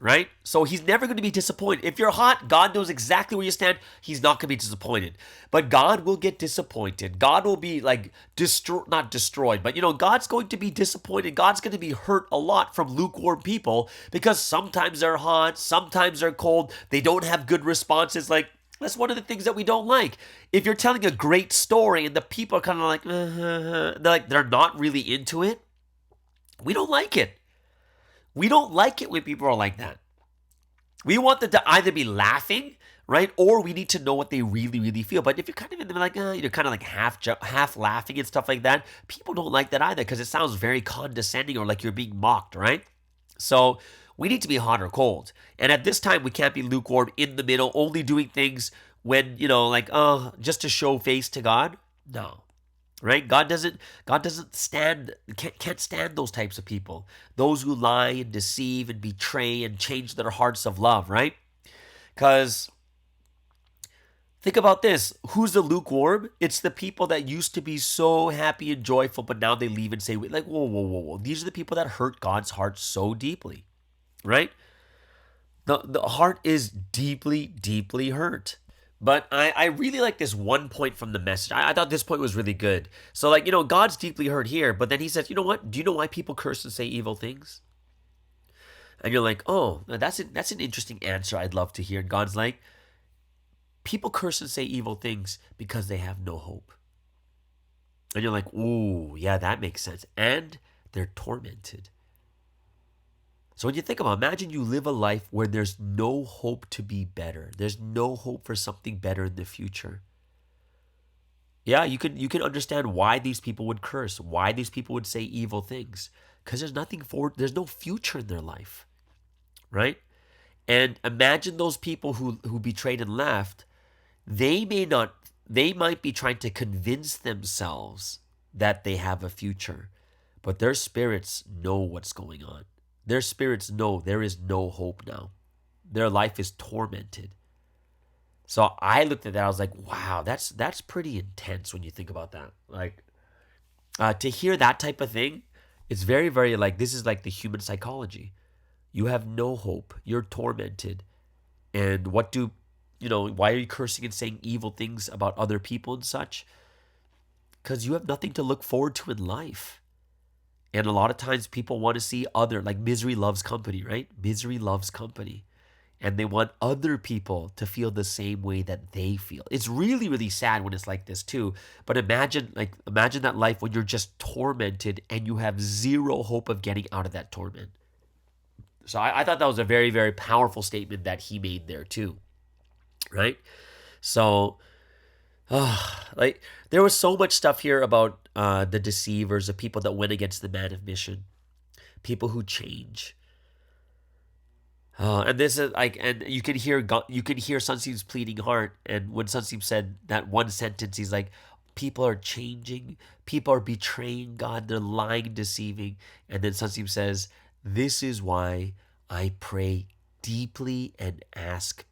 right? So he's never going to be disappointed. If you're hot, God knows exactly where you stand. He's not going to be disappointed. But God will get disappointed. God will be like not destroyed, but God's going to be disappointed. God's going to be hurt a lot from lukewarm people because sometimes they're hot, sometimes they're cold. They don't have good responses. Like, that's one of the things that we don't like. If you're telling a great story and the people are kind of like, they're not really into it, we don't like it. We don't like it when people are like that. We want them to either be laughing, right? Or we need to know what they really, really feel. But if you're kind of in the like, you're kind of like half laughing and stuff like that, people don't like that either because it sounds very condescending or like you're being mocked, right? So we need to be hot or cold. And at this time, we can't be lukewarm in the middle, only doing things when, just to show face to God. No. Right? God can't stand those types of people. Those who lie and deceive and betray and change their hearts of love, right? Because think about this. Who's the lukewarm? It's the people that used to be so happy and joyful, but now they leave and say, like, whoa. These are the people that hurt God's heart so deeply, right? The heart is deeply, deeply hurt. But I really like this one point from the message. I thought this point was really good. So like, God's deeply hurt here, but then he says, you know what? Do you know why people curse and say evil things? And you're like, oh, that's an interesting answer I'd love to hear. And God's like, people curse and say evil things because they have no hope. And you're like, ooh, yeah, that makes sense. And they're tormented. So when you think about it, imagine you live a life where there's no hope to be better. There's no hope for something better in the future. Yeah, you can understand why these people would curse, why these people would say evil things. Because there's no future in their life. Right? And imagine those people who betrayed and left, they might be trying to convince themselves that they have a future. But their spirits know what's going on. Their spirits know there is no hope now. Their life is tormented. So I looked at that, I was like, wow, that's pretty intense when you think about that. Like, to hear that type of thing, it's very, very like, this is like the human psychology. You have no hope. You're tormented. And why are you cursing and saying evil things about other people and such? Because you have nothing to look forward to in life. And a lot of times people want to see like misery loves company, right? Misery loves company. And they want other people to feel the same way that they feel. It's really, really sad when it's like this too. But imagine that life when you're just tormented and you have zero hope of getting out of that torment. So I thought that was a very, very powerful statement that he made there too, right? So, like there was so much stuff here about the deceivers, the people that went against the man of mission, people who change. And this is like, and you can hear Sunseem's pleading heart. And when Sunseem said that one sentence, he's like, people are changing, people are betraying God, they're lying, deceiving. And then Sunseem says, this is why I pray deeply and ask,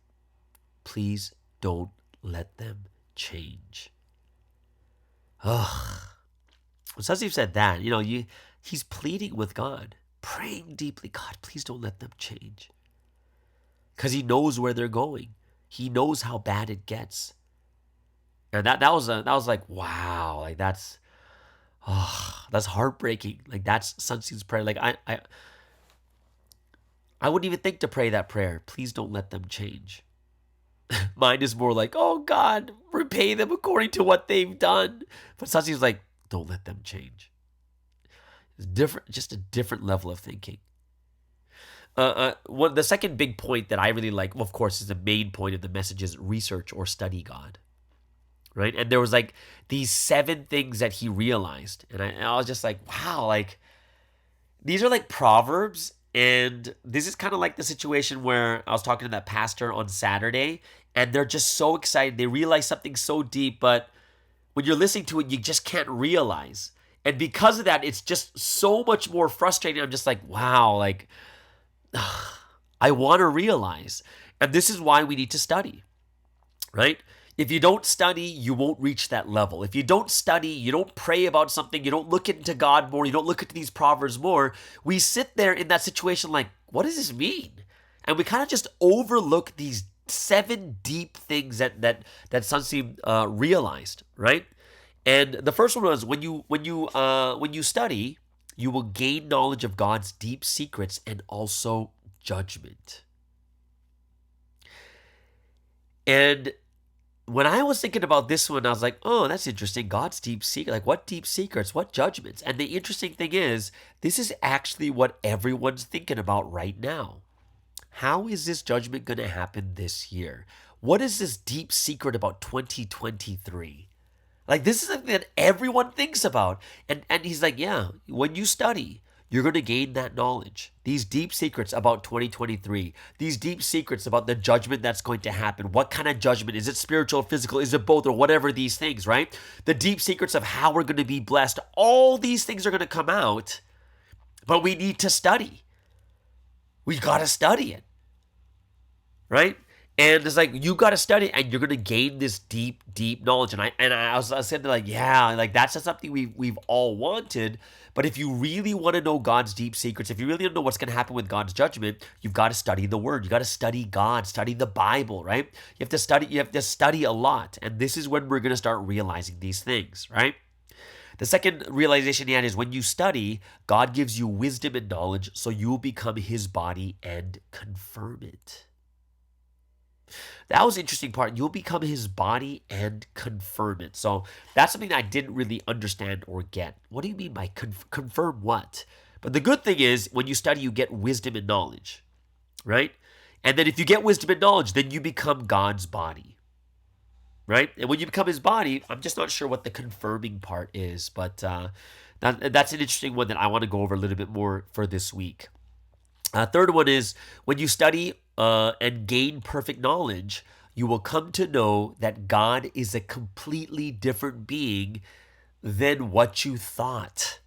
please don't let them change. Ugh. When Sunseem said that, he's pleading with God, praying deeply, God, please don't let them change. Because he knows where they're going. He knows how bad it gets. And that was like, wow, like that's heartbreaking. Like that's Sunseem's prayer. Like I wouldn't even think to pray that prayer. Please don't let them change. Mine is more like, oh God, repay them according to what they've done. But Sunseem's like, don't let them change. It's different, just a different level of thinking. The second big point that I really like, well, of course, is the main point of the message is research or study God. Right? And there was like these 7 things that he realized. And I was just like, wow, like these are like proverbs. And this is kind of like the situation where I was talking to that pastor on Saturday and they're just so excited. They realize something so deep, but when you're listening to it, you just can't realize. And because of that, it's just so much more frustrating. I'm just like, wow, like I want to realize. And this is why we need to study, right? If you don't study, you won't reach that level. If you don't study, you don't pray about something, you don't look into God more, you don't look into these proverbs more, we sit there in that situation like, what does this mean? And we kind of just overlook these 7 deep things that Sunsim realized, right? And the first one was when you study, you will gain knowledge of God's deep secrets and also judgment. And when I was thinking about this one, I was like, oh, that's interesting. God's deep secret. Like, what deep secrets? What judgments? And the interesting thing is, this is actually what everyone's thinking about right now. How is this judgment going to happen this year? What is this deep secret about 2023? Like, this is something that everyone thinks about. And he's like, yeah, when you study, you're going to gain that knowledge. These deep secrets about 2023. These deep secrets about the judgment that's going to happen. What kind of judgment? Is it spiritual, physical? Is it both, or whatever these things, right? The deep secrets of how we're going to be blessed. All these things are going to come out, but we need to study. We got to study it, right? And it's like, you got to study and you're going to gain this deep, deep knowledge. And I was saying like, yeah, like that's just something we've all wanted. But if you really want to know God's deep secrets, if you really want to know what's going to happen with God's judgment, you've got to study the Word. You got to study God, study the Bible, right? You have to study a lot. And this is when we're going to start realizing these things, right? The second realization he had is when you study, God gives you wisdom and knowledge, so you will become His body and confirm it. That was the interesting part. You'll become His body and confirm it. So that's something that I didn't really understand or get. What do you mean by confirm what? But the good thing is when you study, you get wisdom and knowledge, right? And then if you get wisdom and knowledge, then you become God's body, right? And when you become His body, I'm just not sure what the confirming part is, but that's an interesting one that I want to go over a little bit more for this week. Third one is when you study and gain perfect knowledge, you will come to know that God is a completely different being than what you thought.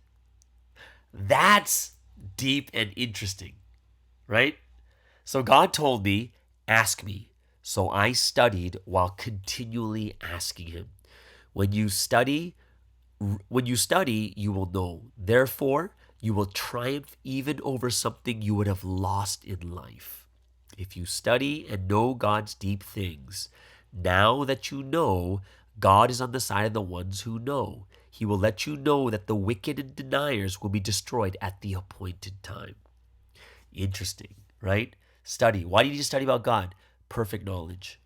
That's deep and interesting, right? So God told me, ask me. So I studied while continually asking Him. When you study, you will know. Therefore, you will triumph even over something you would have lost in life. If you study and know God's deep things, now that you know, God is on the side of the ones who know. He will let you know that the wicked and deniers will be destroyed at the appointed time. Interesting, right? Study. Why do you need to study about God? Perfect knowledge,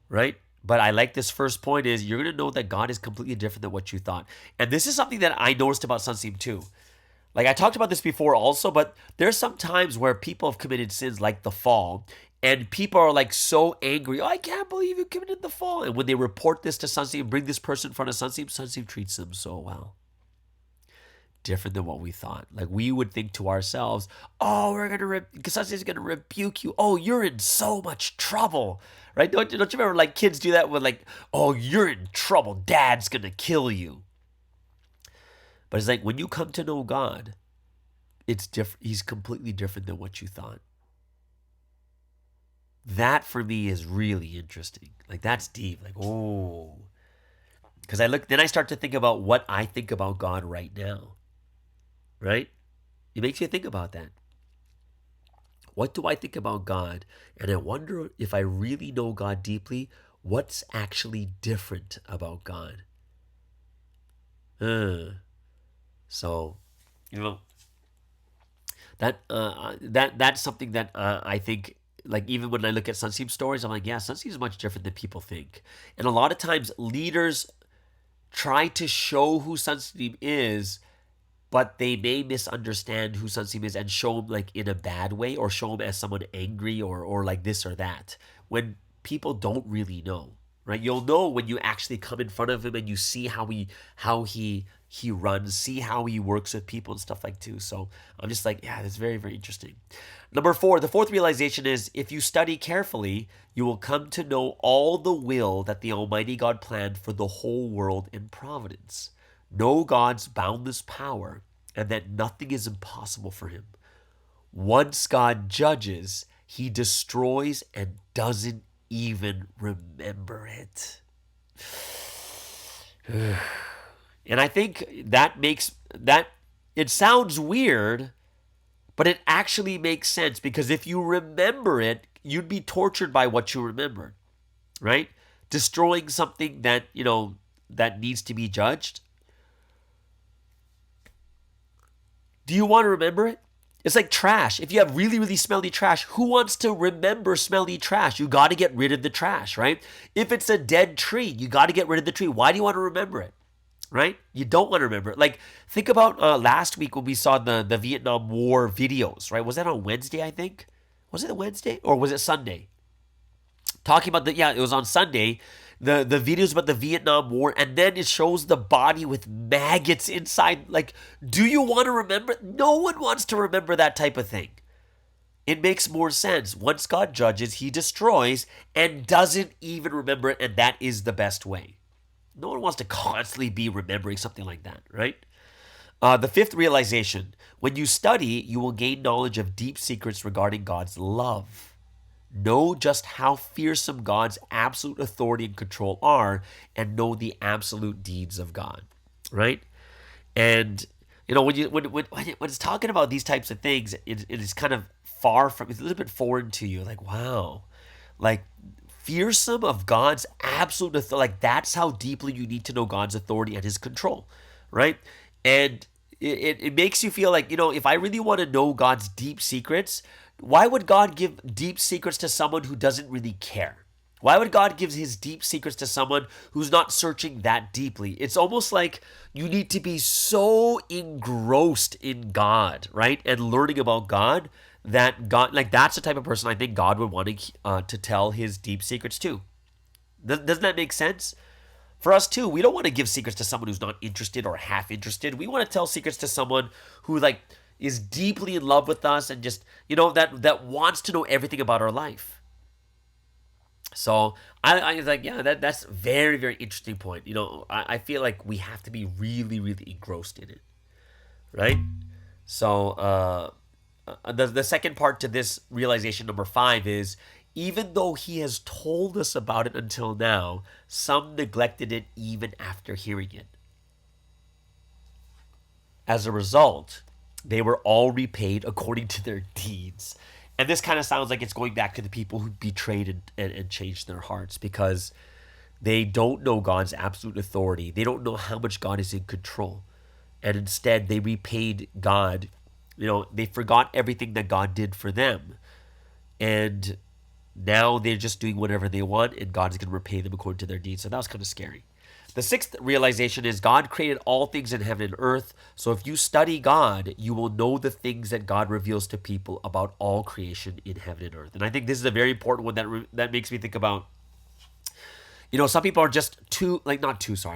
right? But I like this first point is you're going to know that God is completely different than what you thought. And this is something that I noticed about Sunseam too. Like I talked about this before also, but there's some times where people have committed sins like the fall, and people are like so angry. Oh, I can't believe you committed the fall. And when they report this to Sunseam, bring this person in front of Sunseam treats them so well. Different than what we thought. Like we would think to ourselves, oh, Sunseam's going to rebuke you. Oh, you're in so much trouble, right? Don't you remember like kids do that with like, oh, you're in trouble. Dad's going to kill you. But it's like when you come to know God, it's different. He's completely different than what you thought. That for me is really interesting. Like that's deep. Like, oh. Because then I start to think about what I think about God right now. Right? It makes you think about that. What do I think about God? And I wonder if I really know God deeply, what's actually different about God? So, that's something that I think, like even when I look at Sunseam stories, I'm like, yeah, Sunseam is much different than people think. And a lot of times leaders try to show who Sunseam is, but they may misunderstand who Sunseam is and show him like in a bad way or show him as someone angry or like this or that when people don't really know, right? You'll know when you actually come in front of him and you see how he runs, see how he works with people and stuff like too. So I'm just like, yeah, that's very, very interesting. Number 4, the fourth realization is if you study carefully, you will come to know all the will that the Almighty God planned for the whole world in providence. Know God's boundless power and that nothing is impossible for Him. Once God judges, He destroys and doesn't even remember it. And I think that makes that, it sounds weird, But it actually makes sense because if you remember it, you'd be tortured by what you remembered, right? Destroying something that, that needs to be judged. Do you want to remember it? It's like trash. If you have really, really smelly trash, who wants to remember smelly trash? You got to get rid of the trash, right? If it's a dead tree, you got to get rid of the tree. Why do you want to remember it, right? You don't want to remember it. Like, think about last week when we saw the Vietnam War videos, right? Was that on Wednesday, I think? Was it Wednesday or was it Sunday? Talking about it was on Sunday. The videos about the Vietnam War, and then it shows the body with maggots inside. Like, do you want to remember? No one wants to remember that type of thing. It makes more sense. Once God judges, he destroys and doesn't even remember it, and that is the best way. No one wants to constantly be remembering something like that, right? The fifth realization, when you study, you will gain knowledge of deep secrets regarding God's love. Know just how fearsome God's absolute authority and control are, and know the absolute deeds of God, right? And when it's talking about these types of things, it is kind of it's a little bit foreign to you. Like, wow, like fearsome of God's absolute authority. Like, that's how deeply you need to know God's authority and his control, right? And it makes you feel like, if I really want to know God's deep secrets, why would God give deep secrets to someone who doesn't really care? Why would God give his deep secrets to someone who's not searching that deeply? It's almost like you need to be so engrossed in God, right? And learning about God that God, like, that's the type of person I think God would want to tell his deep secrets to. Doesn't that make sense? For us too, we don't want to give secrets to someone who's not interested or half interested. We want to tell secrets to someone who is deeply in love with us and just, that wants to know everything about our life. So I was like, that's a very, very interesting point. I feel like we have to be really, really engrossed in it, right? So the second part to this realization, number 5, is even though he has told us about it until now, some neglected it even after hearing it. As a result, they were all repaid according to their deeds. And this kind of sounds like it's going back to the people who betrayed and changed their hearts, because they don't know God's absolute authority. They don't know how much God is in control. And instead, they repaid God. They forgot everything that God did for them. And now they're just doing whatever they want, and God is going to repay them according to their deeds. So that was kind of scary. The sixth realization is God created all things in heaven and earth. So if you study God, you will know the things that God reveals to people about all creation in heaven and earth. And I think this is a very important one that makes me think about, some people are just this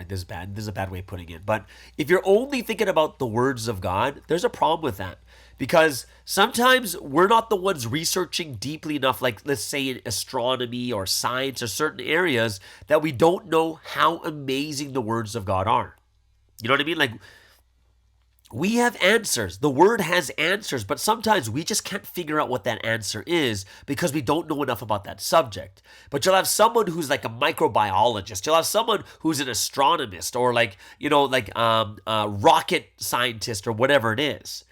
is bad. This is a bad way of putting it. But if you're only thinking about the words of God, there's a problem with that. Because sometimes we're not the ones researching deeply enough, like let's say in astronomy or science or certain areas, that we don't know how amazing the words of God are. You know what I mean? Like, we have answers. The word has answers, but sometimes we just can't figure out what that answer is because we don't know enough about that subject. But you'll have someone who's like a microbiologist. You'll have someone who's an astronomist or a rocket scientist or whatever it is.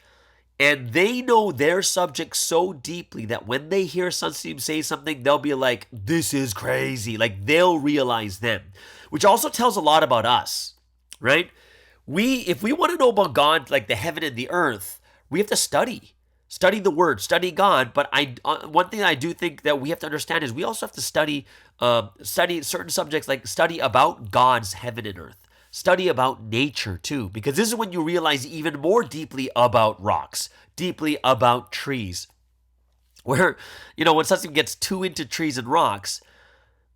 And they know their subject so deeply that when they hear somebody say something, they'll be like, this is crazy. Like, they'll realize them, which also tells a lot about us, right? If we want to know about God, like the heaven and the earth, we have to study the word, study God. But one thing I do think that we have to understand is we also have to study certain subjects, like study about God's heaven and earth. Study about nature too, because this is when you realize even more deeply about rocks, deeply about trees. Where, when something gets too into trees and rocks,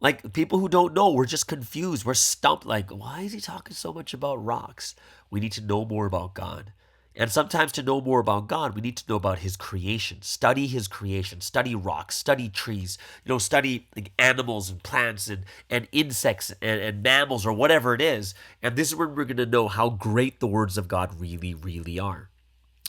like people who don't know, we're just confused. We're stumped, like, why is he talking so much about rocks? We need to know more about God. And sometimes to know more about God, we need to know about his creation. Study his creation. Study rocks. Study trees. Study like animals and plants and insects and mammals or whatever it is. And this is where we're going to know how great the words of God really, really are.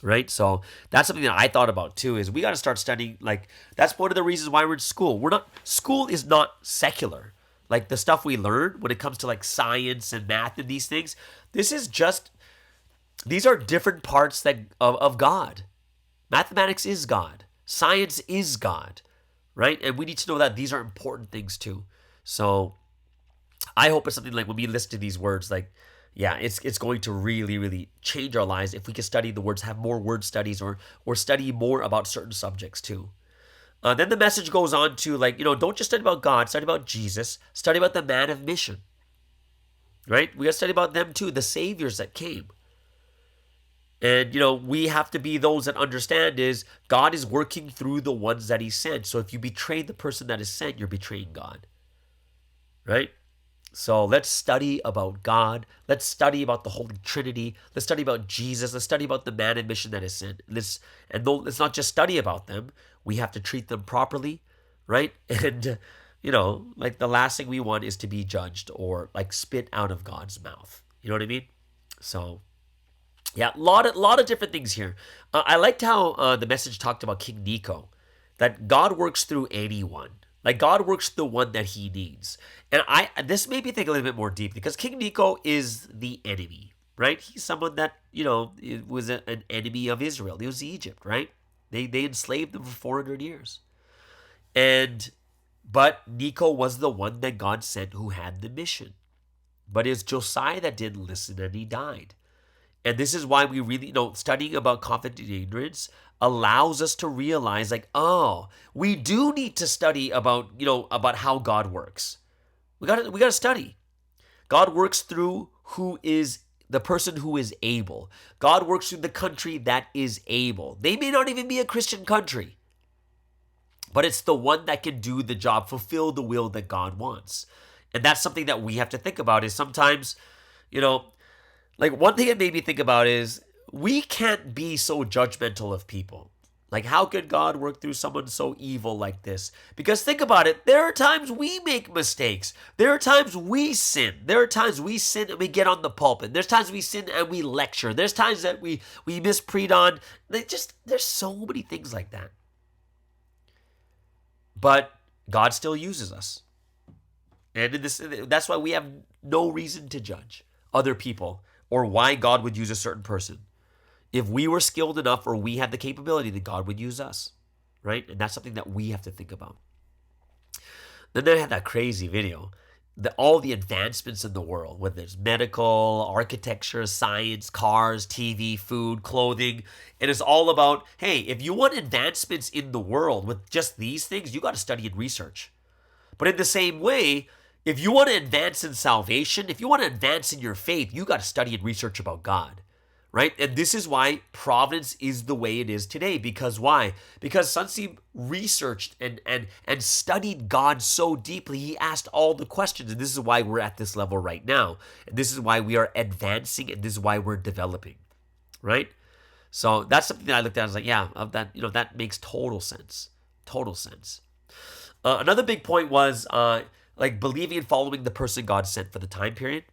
Right? So that's something that I thought about too, is we got to start studying. Like, that's one of the reasons why we're in school. School is not secular. Like the stuff we learn when it comes to like science and math and these things, these are different parts of God. Mathematics is God. Science is God, right? And we need to know that these are important things too. So I hope it's something like when we listen to these words, like, yeah, it's going to really, really change our lives if we can study the words, have more word studies, or study more about certain subjects too. Then the message goes on to, like, don't just study about God, study about Jesus, study about the man of mission, right? We got to study about them too, the saviors that came. And, we have to be those that understand is God is working through the ones that he sent. So if you betray the person that is sent, you're betraying God, right? So let's study about God. Let's study about the Holy Trinity. Let's study about Jesus. Let's study about the man and mission that is sent. Let's not just study about them. We have to treat them properly, right? And, like the last thing we want is to be judged or like spit out of God's mouth. You know what I mean? So, yeah, a lot of different things here. I liked how the message talked about King Nico, that God works through anyone. Like God works the one that he needs. And this made me think a little bit more deep because King Nico is the enemy, right? He's someone that, was an enemy of Israel. He was Egypt, right? They enslaved them for 400 years. But Nico was the one that God sent who had the mission. But it's Josiah that didn't listen and he died. And this is why we really, studying about conflict and ignorance allows us to realize, like, oh, we do need to study about, about how God works. We got to study. God works through who is the person who is able. God works through the country that is able. They may not even be a Christian country, but it's the one that can do the job, fulfill the will that God wants. And that's something that we have to think about is sometimes, like one thing it made me think about is we can't be so judgmental of people. Like, how could God work through someone so evil like this? Because think about it, there are times we make mistakes. There are times we sin. There are times we sin and we get on the pulpit. There's times we sin and we lecture. There's times that we mispreach on. There's so many things like that. But God still uses us. And that's why we have no reason to judge other people or why God would use a certain person. If we were skilled enough or we had the capability, then God would use us, right? And that's something that we have to think about. Then they had that crazy video, all the advancements in the world, whether it's medical, architecture, science, cars, TV, food, clothing. And it's all about, hey, if you want advancements in the world with just these things, you got to study and research. But in the same way, if you want to advance in salvation, if you want to advance in your faith, you got to study and research about God, right? And this is why Providence is the way it is today. Because why? Because Sunsi researched and studied God so deeply. He asked all the questions. And this is why we're at this level right now. And this is why we are advancing. And this is why we're developing, right? So that's something that I looked at. I was like, yeah, that makes total sense. Total sense. Another big point was like believing and following the person God sent for the time period,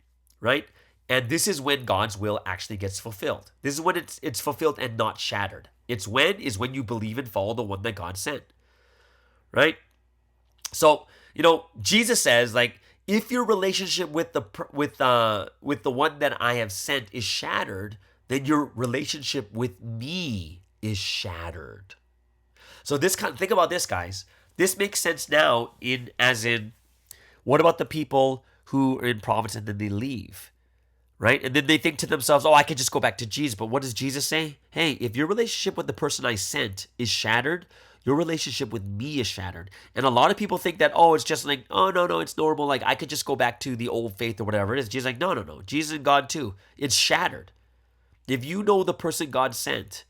right? And this is when God's will actually gets fulfilled. This is when it's fulfilled and not shattered. It's when you believe and follow the one that God sent, right? So, Jesus says, like, if your relationship with the one that I have sent is shattered, then your relationship with me is shattered. So think about this, guys. This makes sense now as in, what about the people who are in Providence and then they leave? Right? And then they think to themselves, oh, I can just go back to Jesus. But what does Jesus say? Hey, if your relationship with the person I sent is shattered, your relationship with me is shattered. And a lot of people think that, oh, it's just like, oh, no, it's normal. Like, I could just go back to the old faith or whatever it is. Jesus is like, no. Jesus and God too. It's shattered. If you know the person God sent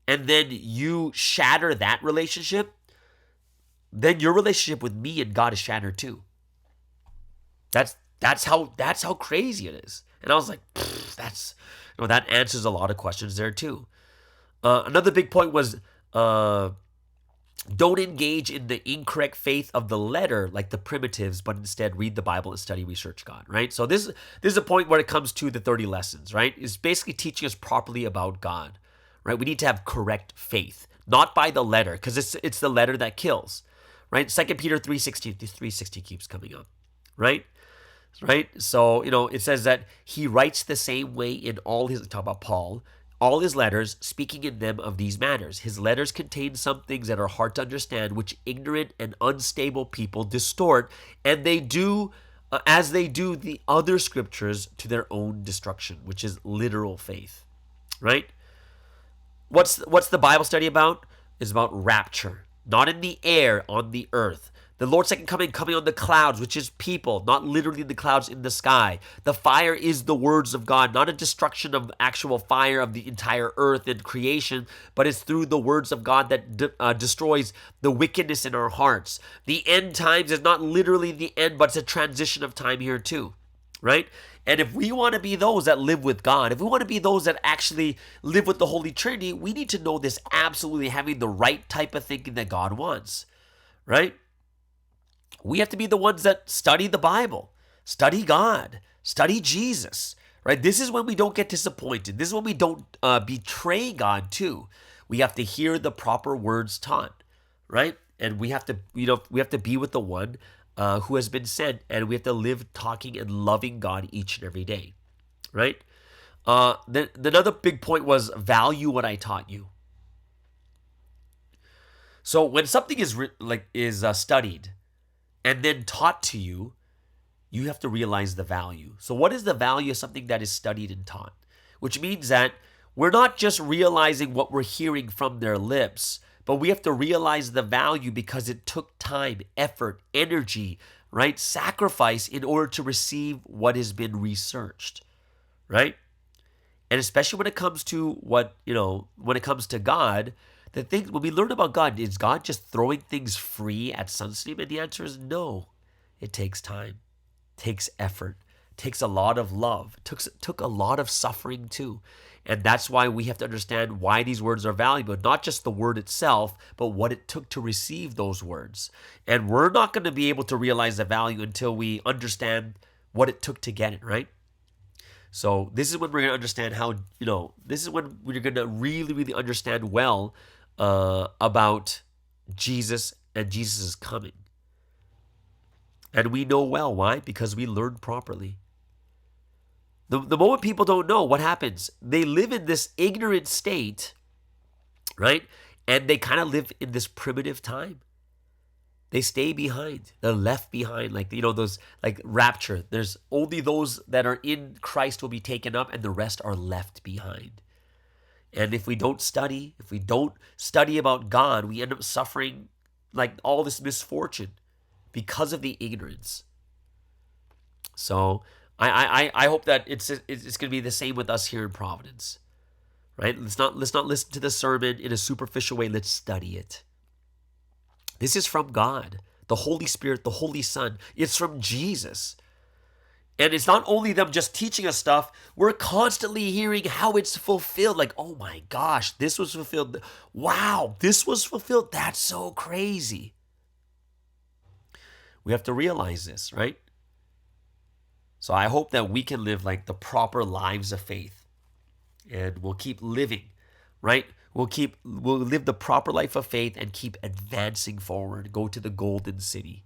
and then you shatter that relationship, then your relationship with me and God is shattered too. That's how crazy it is. And I was like, that answers a lot of questions there too. Another big point was don't engage in the incorrect faith of the letter like the primitives, but instead read the Bible and study, research God, right? So this is a point when it comes to the 30 lessons, right? It's basically teaching us properly about God, right? We need to have correct faith, not by the letter, because it's the letter that kills, right? 2 Peter 3:16 keeps coming up, right? Right? So, it says that he writes the same way in all his, talk about Paul, all his letters, speaking in them of these matters. His letters contain some things that are hard to understand, which ignorant and unstable people distort, and they do, as they do the other scriptures, to their own destruction, which is literal faith, right? What's the Bible study about? It's about rapture, not in the air, on the earth. The Lord's second coming on the clouds, which is people, not literally the clouds in the sky. The fire is the words of God, not a destruction of actual fire of the entire earth and creation, but it's through the words of God that destroys the wickedness in our hearts. The end times is not literally the end, but it's a transition of time here too, right? And if we want to be those that live with God, if we want to be those that actually live with the Holy Trinity, we need to know this absolutely, having the right type of thinking that God wants, right? We have to be the ones that study the Bible, study God, study Jesus, right? This is when we don't get disappointed. This is when we don't betray God too. We have to hear the proper words taught, right? And we have to, we have to be with the one who has been sent, and we have to live talking and loving God each and every day, right? The another big point was value what I taught you. So when something is studied and then taught to you, you have to realize the value. So what is the value of something that is studied and taught? Which means that we're not just realizing what we're hearing from their lips, but we have to realize the value because it took time, effort, energy, right? Sacrifice in order to receive what has been researched, right? And especially when it comes to when it comes to God, the thing, when we learn about God, is God just throwing things free at Sunstream? And the answer is no. It takes time, takes effort, takes a lot of love, took a lot of suffering too. And that's why we have to understand why these words are valuable, not just the word itself, but what it took to receive those words. And we're not going to be able to realize the value until we understand what it took to get it, right? So this is when we're going to understand how, this is when we're going to really, really understand well about Jesus and Jesus' coming. And we know well. Why? Because we learned properly. The moment people don't know, what happens? They live in this ignorant state, right? And they kind of live in this primitive time. They stay behind. They're left behind. Those rapture. There's only those that are in Christ will be taken up, and the rest are left behind. And if we don't study about God, we end up suffering all this misfortune because of the ignorance. So I hope that it's going to be the same with us here in Providence, right? Let's not listen to the sermon in a superficial way. Let's study it. This is from God, the Holy Spirit, the Holy Son. It's from Jesus. And it's not only them just teaching us stuff, we're constantly hearing how it's fulfilled. Oh my gosh, this was fulfilled. Wow, this was fulfilled. That's so crazy. We have to realize this, right? So I hope that we can live the proper lives of faith. And we'll keep living, right? We'll live the proper life of faith and keep advancing forward. Go to the golden city.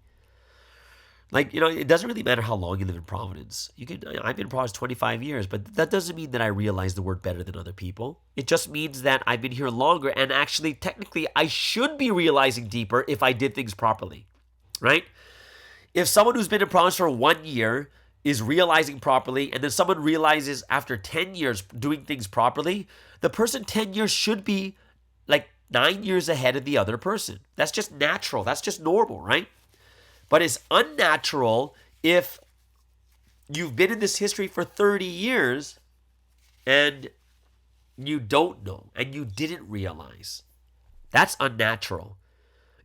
It doesn't really matter how long you live in Providence. I've been in Providence 25 years, but that doesn't mean that I realize the word better than other people. It just means that I've been here longer, and actually, technically, I should be realizing deeper if I did things properly, right? If someone who's been in Providence for 1 year is realizing properly, and then someone realizes after 10 years doing things properly, the person 10 years should be 9 years ahead of the other person. That's just natural. That's just normal, right? But it's unnatural if you've been in this history for 30 years and you don't know and you didn't realize. That's unnatural.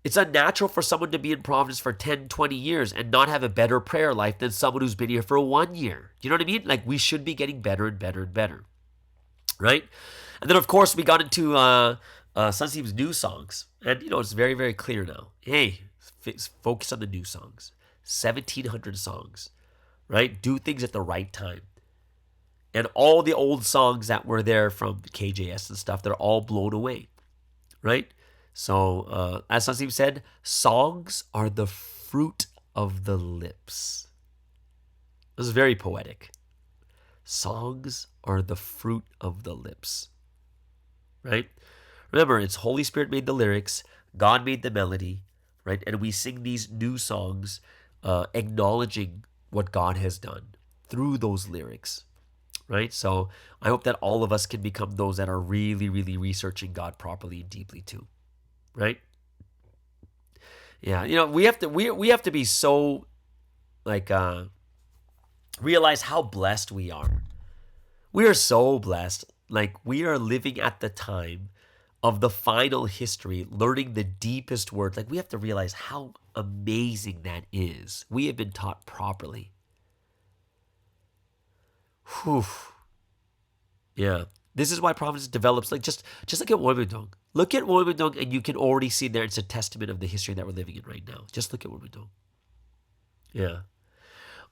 It's unnatural for someone to be in Providence for 10, 20 years and not have a better prayer life than someone who's been here for 1 year. Do you know what I mean? We should be getting better and better and better, right? And then, of course, we got into Sunseem's new songs. And, it's very, very clear now. Hey, focus on the new songs. 1,700 songs, right? Do things at the right time. And all the old songs that were there from KJS and stuff, they're all blown away, right? So, as Sunseem said, songs are the fruit of the lips. This is very poetic. Songs are the fruit of the lips. right? Remember, it's Holy Spirit made the lyrics, God made the melody, right? And we sing these new songs acknowledging what God has done through those lyrics, right? So I hope that all of us can become those that are really, really researching God properly and deeply too, right? Yeah, we have to be so like realize how blessed we are. We are so blessed. Like we are living at the time of the final history, learning the deepest words. Like we have to realize how amazing that is. We have been taught properly. Whew. Yeah. This is why Providence develops, like just look at Woimendong. Look at Woimendong and you can already see there it's a testament of the history that we're living in right now. Just look at Woimendong. Yeah.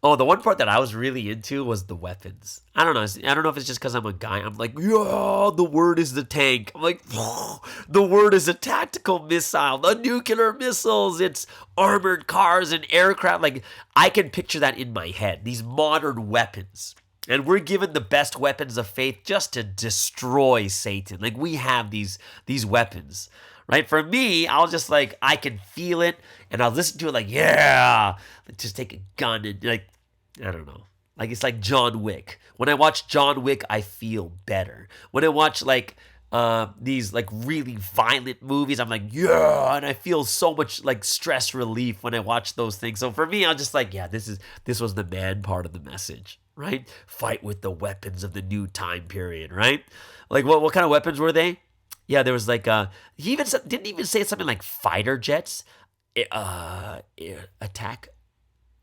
Oh, the one part that I was really into was the weapons. I don't know if it's just because I'm a guy. I'm like, yeah, the word is the tank. I'm like, oh, the word is a tactical missile, the nuclear missiles. It's armored cars and aircraft. Like, I can picture that in my head. These modern weapons. And we're given the best weapons of faith just to destroy Satan. Like, we have these weapons. Right? For me, I'll just like, I can feel it and I'll listen to it like, yeah, just take a gun and like, I don't know. Like, it's like John Wick. When I watch John Wick, I feel better. When I watch like these like really violent movies, I'm like, yeah, and I feel so much like stress relief when I watch those things. So for me, I'm just like, yeah, this was the man part of the message, right? Fight with the weapons of the new time period, right? Like what kind of weapons were they? Yeah, there was like he even didn't even say something like fighter jets, attack,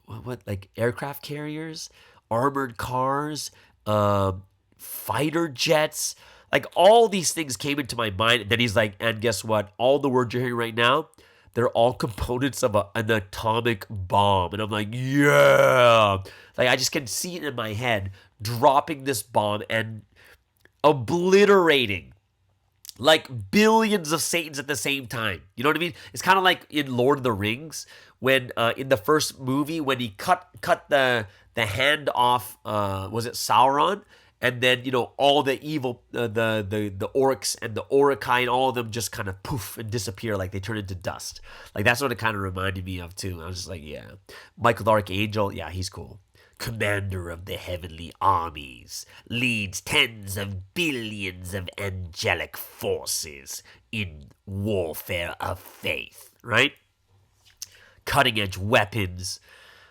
what like aircraft carriers, armored cars, fighter jets, like all these things came into my mind. And then he's like, and guess what? All the words you're hearing right now, they're all components of an atomic bomb. And I'm like, yeah, like I just can see it in my head, dropping this bomb and obliterating like billions of Satans at the same time. You know what I mean? It's kind of like in Lord of the Rings when in the first movie when he cut the hand off was it Sauron, and then all the evil the orcs and the Orokai and all of them just kind of poof and disappear, like they turn into dust. Like that's what it kind of reminded me of too. I was just like, yeah, Michael the Archangel, yeah, he's cool. Commander of the heavenly armies, leads tens of billions of angelic forces in warfare of faith, right? Cutting edge weapons,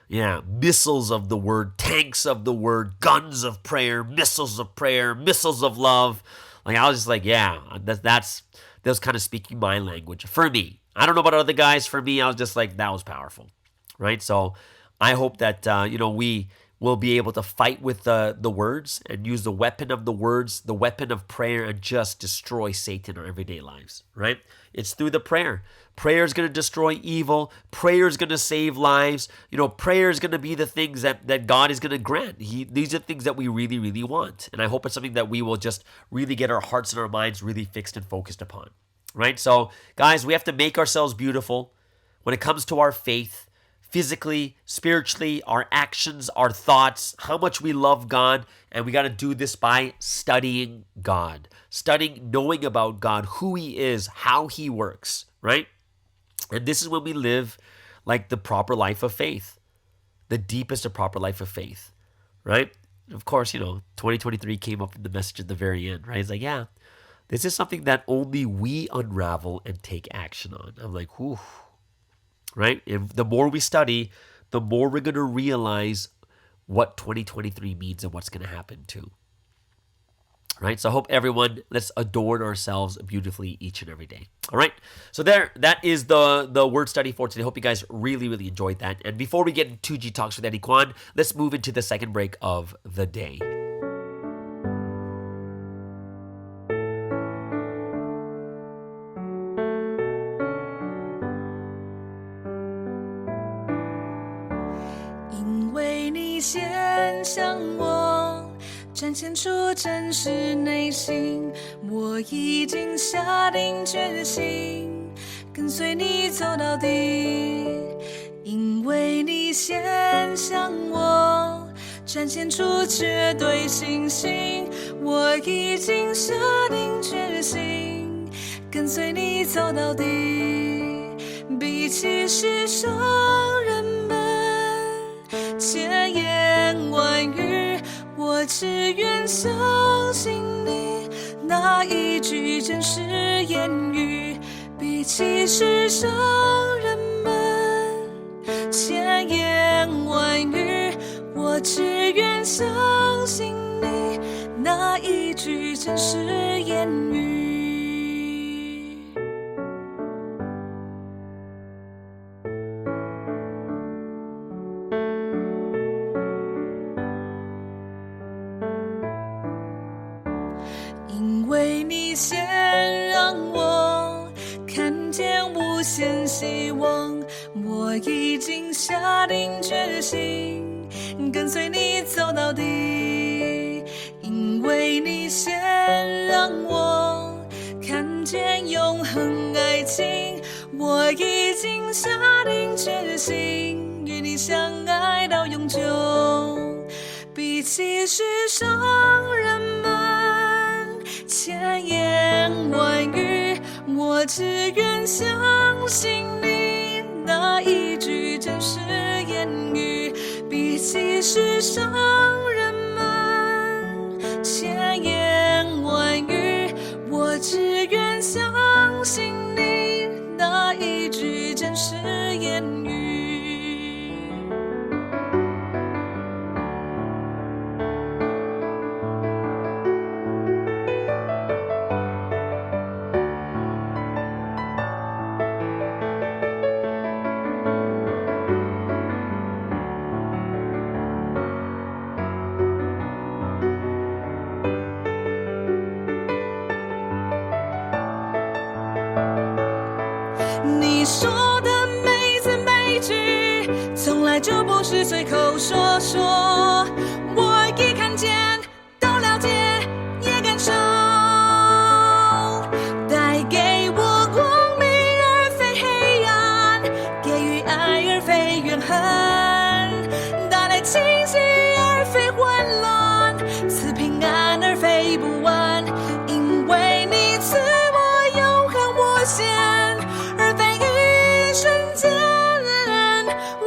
yeah, missiles of the word, tanks of the word, guns of prayer, missiles of love. Like I was just like, yeah, that was kind of speaking my language for me. I don't know about other guys. For me, I was just like, that was powerful, right? So I hope that we will be able to fight with the words and use the weapon of the words, the weapon of prayer, and just destroy Satan in our everyday lives, right? It's through the prayer. Prayer is going to destroy evil. Prayer is going to save lives. Prayer is going to be the things that God is going to grant. These are things that we really, really want. And I hope it's something that we will just really get our hearts and our minds really fixed and focused upon, right? So, guys, we have to make ourselves beautiful when it comes to our faith. Physically, spiritually, our actions, our thoughts, how much we love God. And we got to do this by studying God, knowing about God, who He is, how He works, right? And this is when we live like the proper life of faith, the deepest of proper life of faith, right? And of course, 2023 came up in the message at the very end, right? It's like, yeah, this is something that only we unravel and take action on. I'm like, whew. Right? If the more we study, the more we're going to realize what 2023 means and what's going to happen too. Right? So I hope everyone, let's adorn ourselves beautifully each and every day. All right? So that is the word study for today. Hope you guys really, really enjoyed that. And before we get into G Talks with Eddie Kweon, let's move into the second break of the day.先向我展现出真实内心，我已经下定决心跟随你走到底，因为你先向我展现出绝对信心，我已经下定决心跟随你走到底。比起世上人们千言万语，我只愿相信你那一句真实言语。比起世上人们千言万语，我只愿相信你那一句真实言语。因为你先让我看见无限希望，我已经下定决心跟随你走到底。因为你先让我看见永恒爱情，我已经下定决心与你相爱到永久。比起世上人们千言万语，我只愿相信你那一句真实言语。比起世上人们千言万语，我只愿相信你那一句真实言语。你说的每字每句，从来就不是随口说说。我已看见，都了解，也感受，带给我光明而非黑暗，给予爱而非怨恨，带来清晰而非混乱，赐平安而非不安。因为你赐我永恒无限，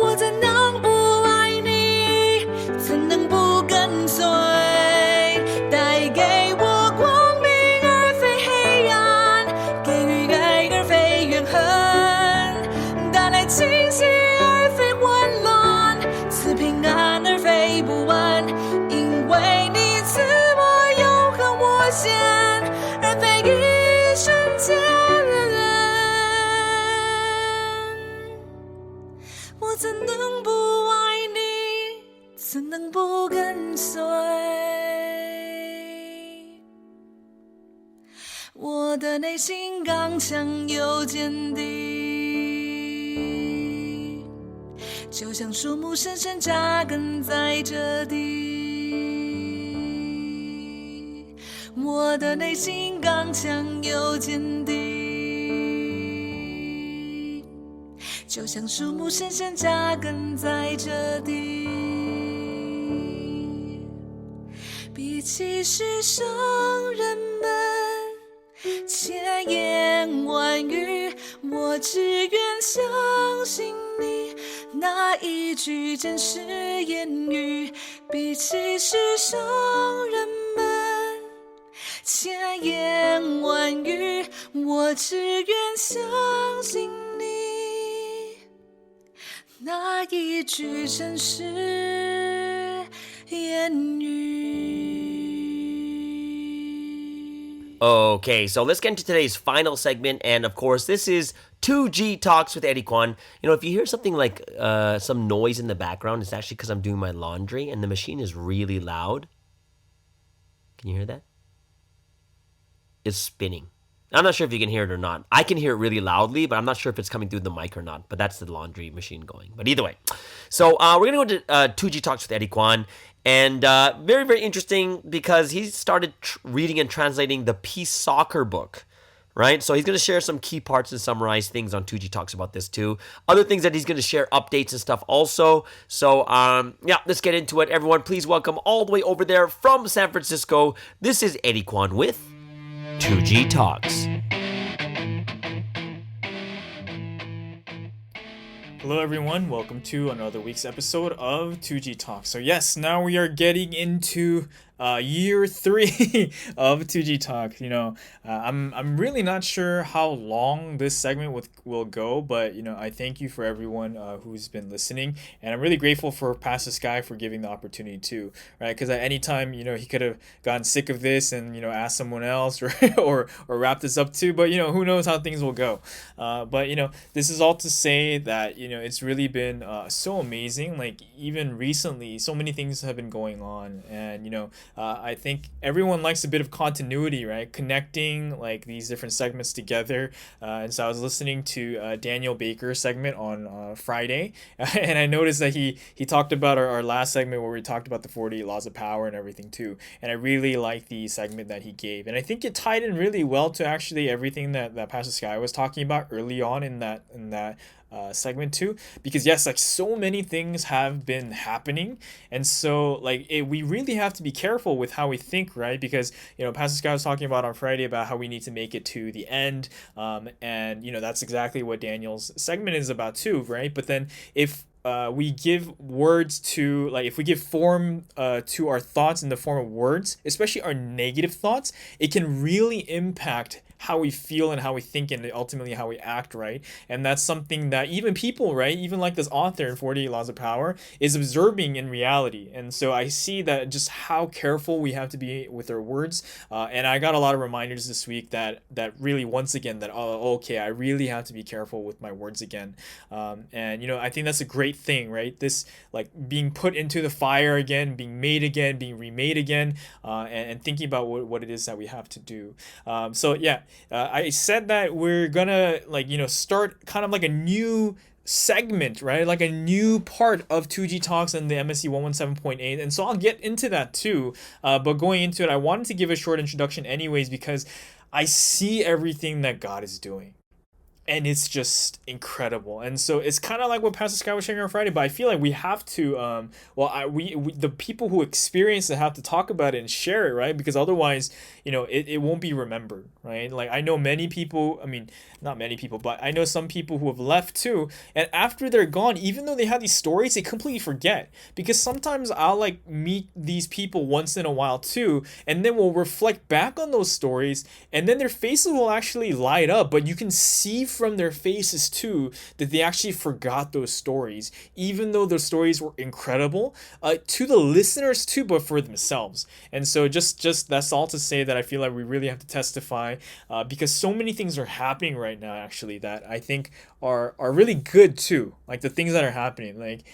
我怎能不爱你，怎能不跟随，带给我光明而非黑暗，给予爱而非怨恨，带来清晰而非混乱，赐平安而非不安。因为你赐我永恒无限，而非一瞬间，我怎能不爱你，怎能不跟随？我的内心刚强又坚定，就像树木深深扎根在这地。我的内心刚强又坚定，就像树木深深扎根在这地。比起世上人们千言万语，我只愿相信你那一句真实言语。比起世上人们千言万语，我只愿相信你那一句真实言语。Okay, so let's get into today's final segment, and of course, this is 2G Talks with Eddie Kweon. You know, if you hear something like some noise in the background, it's actually because I'm doing my laundry, and the machine is really loud. Can you hear that? It's spinning. I'm not sure if you can hear it or not. I can hear it really loudly, but I'm not sure if it's coming through the mic or not. But that's the laundry machine going. But either way. So we're going to go to 2G Talks with Eddie Kweon. And very, very interesting because he started reading and translating the Peace Soccer book, right? So he's going to share some key parts and summarize things on 2G Talks about this too. Other things that he's going to share, updates and stuff also. So yeah, let's get into it. Everyone, please welcome all the way over there from San Francisco. This is Eddie Kweon with 2G Talks. Hello everyone, welcome to another week's episode of 2G Talk. So yes, now we are getting into year 3 of 2G Talk. I'm really not sure how long this segment will go, but I thank you for everyone who's been listening, and I'm really grateful for Pastor Sky for giving the opportunity too, right? Because at any time, he could have gotten sick of this and asked someone else, right? or wrap this up too. But who knows how things will go. But this is all to say that it's really been so amazing. Like even recently, so many things have been going on, and I think everyone likes a bit of continuity, right? Connecting like these different segments together. And so I was listening to Daniel Baker's segment on Friday, and I noticed that he talked about our last segment where we talked about the 48 laws of power and everything too. And I really like the segment that he gave, and I think it tied in really well to actually everything that Pastor Sky was talking about early on in that segment too, because yes, like so many things have been happening, and so we really have to be careful with how we think, right? Because Pastor Scott was talking about on Friday about how we need to make it to the end, and that's exactly what Daniel's segment is about too, right? But then if we give words to, like, if we give form to our thoughts in the form of words, especially our negative thoughts, it can really impact how we feel and how we think and ultimately how we act, right? And that's something that even people, right, even like this author in 48 Laws of Power is observing in reality. And so I see that just how careful we have to be with our words, and I got a lot of reminders this week that really, once again, that okay, I really have to be careful with my words again. And I think that's a great thing, right? This, like, being put into the fire again, being made again, being remade again, and thinking about what it is that we have to do. So yeah, I said that we're gonna start kind of like a new segment, right? Like a new part of 2G Talks and the MSD 117.8, and so I'll get into that too. But going into it, I wanted to give a short introduction anyways, because I see everything that God is doing, and it's just incredible. And so it's kind of like what Pastor Scott was sharing on Friday, but I feel like we have to we the people who experience it have to talk about it and share it, right? Because otherwise it won't be remembered, right? Like, I know many people, I mean, not many people, but I know some people who have left too, and after they're gone, even though they have these stories, they completely forget. Because sometimes I'll like meet these people once in a while too, and then we'll reflect back on those stories, and then their faces will actually light up, but you can see from their faces too that they actually forgot those stories, even though those stories were incredible to the listeners too, but for themselves. And so just that's all to say that I feel like we really have to testify, because so many things are happening right now actually that I think are really good too. Like the things that are happening, like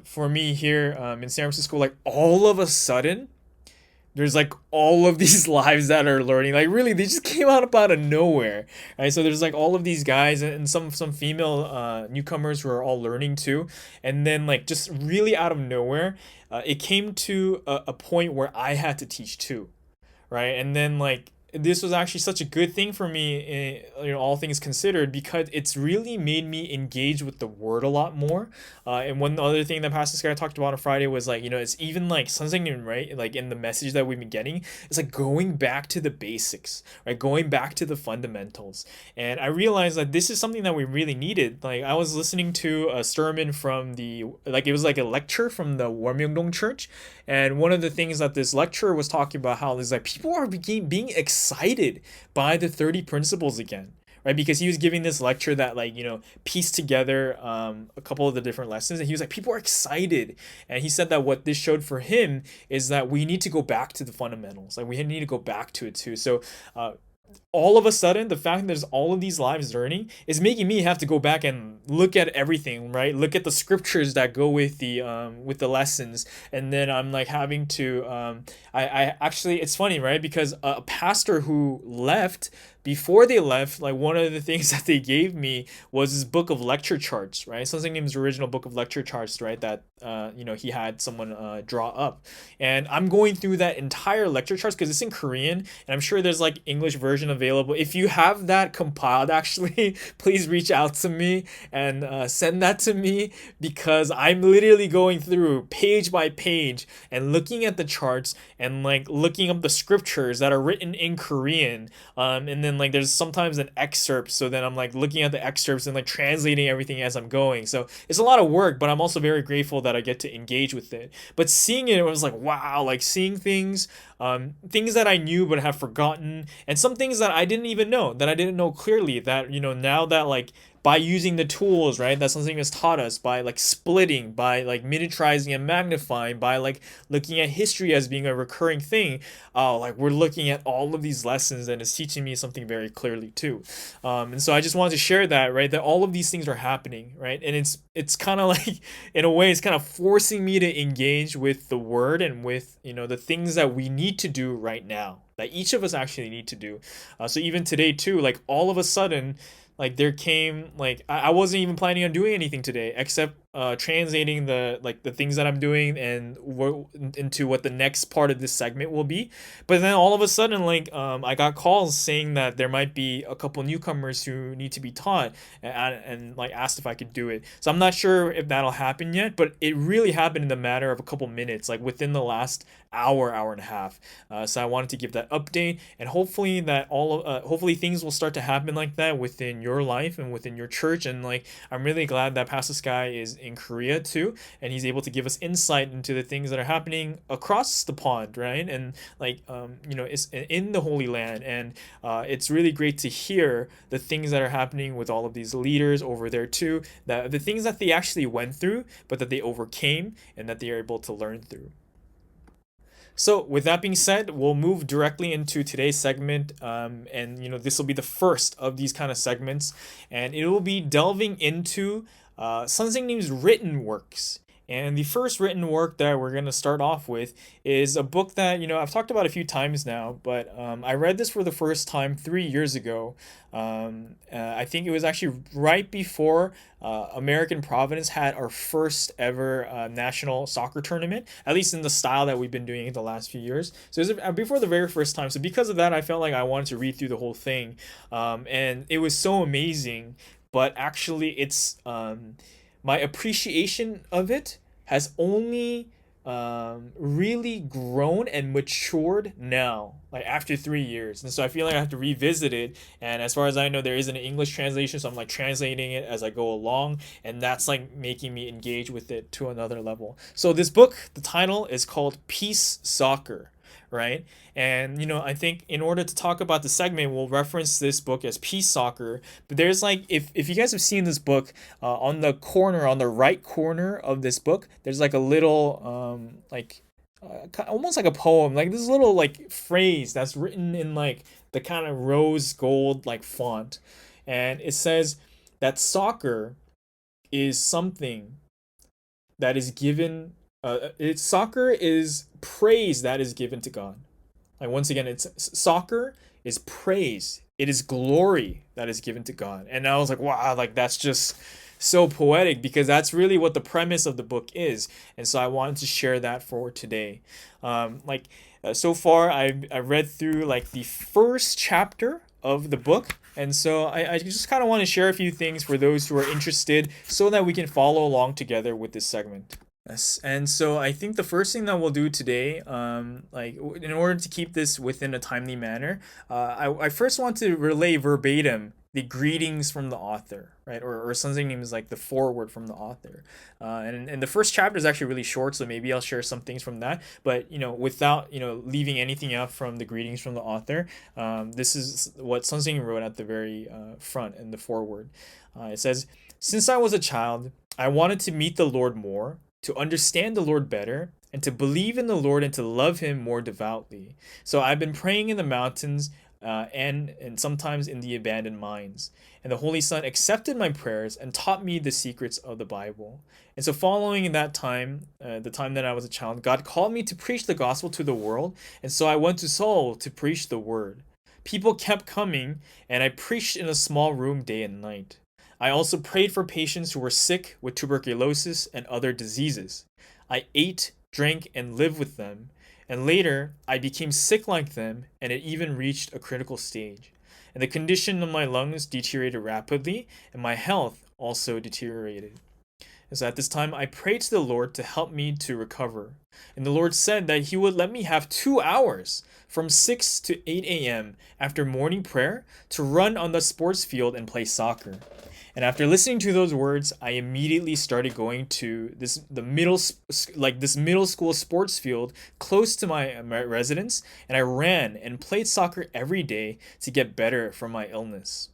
for me here in San Francisco, like all of a sudden there's like all of these lives that are learning, like really they just came out of nowhere, right? So there's like all of these guys and some female newcomers who are all learning too, and then like just really out of nowhere it came to a point where I had to teach too, right? And then like this was actually such a good thing for me, all things considered, because it's really made me engage with the word a lot more. And one other thing that Pastor Scott talked about on Friday was like, it's even like something, right? Like in the message that we've been getting, it's like going back to the basics, right? Going back to the fundamentals. And I realized that this is something that we really needed. Like I was listening to a sermon from it was like a lecture from the Warmyongdong Church. And one of the things that this lecturer was talking about how is like people are being excited by the 30 principles again, right? Because he was giving this lecture that pieced together a couple of the different lessons, and he was like, people are excited. And he said that what this showed for him is that we need to go back to the fundamentals, like we need to go back to it too. So all of a sudden, the fact that there's all of these lives learning is making me have to go back and look at everything, right? Look at the scriptures that go with the lessons, and then I'm like having to I actually, it's funny, right? Because a pastor who left, before they left, like one of the things that they gave me was this book of lecture charts, right? Something in his original book of lecture charts, right? That he had someone draw up, and I'm going through that entire lecture charts because it's in Korean, and I'm sure there's like English version available. If you have that compiled, actually, please reach out to me and send that to me, because I'm literally going through page by page and looking at the charts and like looking up the scriptures that are written in Korean, and then then like there's sometimes an excerpt, so then I'm like looking at the excerpts and like translating everything as I'm going. So it's a lot of work, but I'm also very grateful that I get to engage with it. But seeing it was like, wow, like seeing things, things that I knew but have forgotten, and some things that I didn't even know, that I didn't know clearly, that now that like by using the tools, right, that something has taught us, by like splitting, by like miniaturizing and magnifying, by like looking at history as being a recurring thing, like we're looking at all of these lessons, and it's teaching me something very clearly too. And so I just wanted to share that, right, that all of these things are happening, right, and it's kind of like, in a way, it's kind of forcing me to engage with the word and with the things that we need to do right now, that each of us actually need to do. So even today too, like all of a sudden, like there came, like I wasn't even planning on doing anything today except translating the things that I'm doing and into what the next part of this segment will be. But then all of a sudden, like I got calls saying that there might be a couple newcomers who need to be taught, and like asked if I could do it. So I'm not sure if that'll happen yet, but it really happened in the matter of a couple minutes, like within the last hour and a half. So I wanted to give that update, and hopefully that hopefully things will start to happen like that within your life and within your church. And like I'm really glad that Pastor Sky is in Korea too, and he's able to give us insight into the things that are happening across the pond, right? And like it's in the Holy Land, and it's really great to hear the things that are happening with all of these leaders over there too, that the things that they actually went through, but that they overcame and that they are able to learn through. So with that being said, we'll move directly into today's segment, and this will be the first of these kind of segments, and it will be delving into something named written works. And the first written work that we're going to start off with is a book that I've talked about a few times now, but I read this for the first time 3 years ago. I think it was actually right before American Providence had our first ever national soccer tournament, at least in the style that we've been doing it the last few years. So it was before the very first time. So because of that, I felt like I wanted to read through the whole thing, and it was so amazing. But actually, it's my appreciation of it has only really grown and matured now, like after 3 years. And so I feel like I have to revisit it. And as far as I know, there isn't an English translation, so I'm like translating it as I go along, and that's like making me engage with it to another level. So this book, the title is called Peace Soccer, right? And I think in order to talk about the segment, we'll reference this book as Peace Soccer. But there's like, if you guys have seen this book, on the right corner of this book, there's like a little almost like a poem, like this little like phrase that's written in like the kind of rose gold like font, and it says that soccer is something that is given. Soccer is praise that is given to God. Like once again, it's soccer is praise. It is glory that is given to God. And I was like, wow, like that's just so poetic, because that's really what the premise of the book is. And so I wanted to share that for today. So far, I read through like the first chapter of the book. And so I just kind of want to share a few things for those who are interested, so that we can follow along together with this segment. Yes, and so I think the first thing that we'll do today, in order to keep this within a timely manner, I first want to relay verbatim the greetings from the author, right? Or something named as like the foreword from the author. And the first chapter is actually really short, so maybe I'll share some things from that. But without leaving anything out from the greetings from the author, this is what something wrote at the very front in the foreword. It says, "Since I was a child, I wanted to meet the Lord more, to understand the Lord better, and to believe in the Lord and to love him more devoutly. So I've been praying in the mountains, and sometimes in the abandoned mines. And the Holy Son accepted my prayers and taught me the secrets of the Bible. And so following that time, the time that I was a child, God called me to preach the gospel to the world. And so I went to Seoul to preach the word. People kept coming, and I preached in a small room day and night. I also prayed for patients who were sick with tuberculosis and other diseases. I ate, drank, and lived with them. And later, I became sick like them, and it even reached a critical stage. And the condition of my lungs deteriorated rapidly, and my health also deteriorated." So at this time, I prayed to the Lord to help me to recover. And the Lord said that He would let me have 2 hours from 6 to 8 a.m. after morning prayer to run on the sports field and play soccer. And after listening to those words, I immediately started going to this middle school sports field close to my residence, and I ran and played soccer every day to get better from my illness.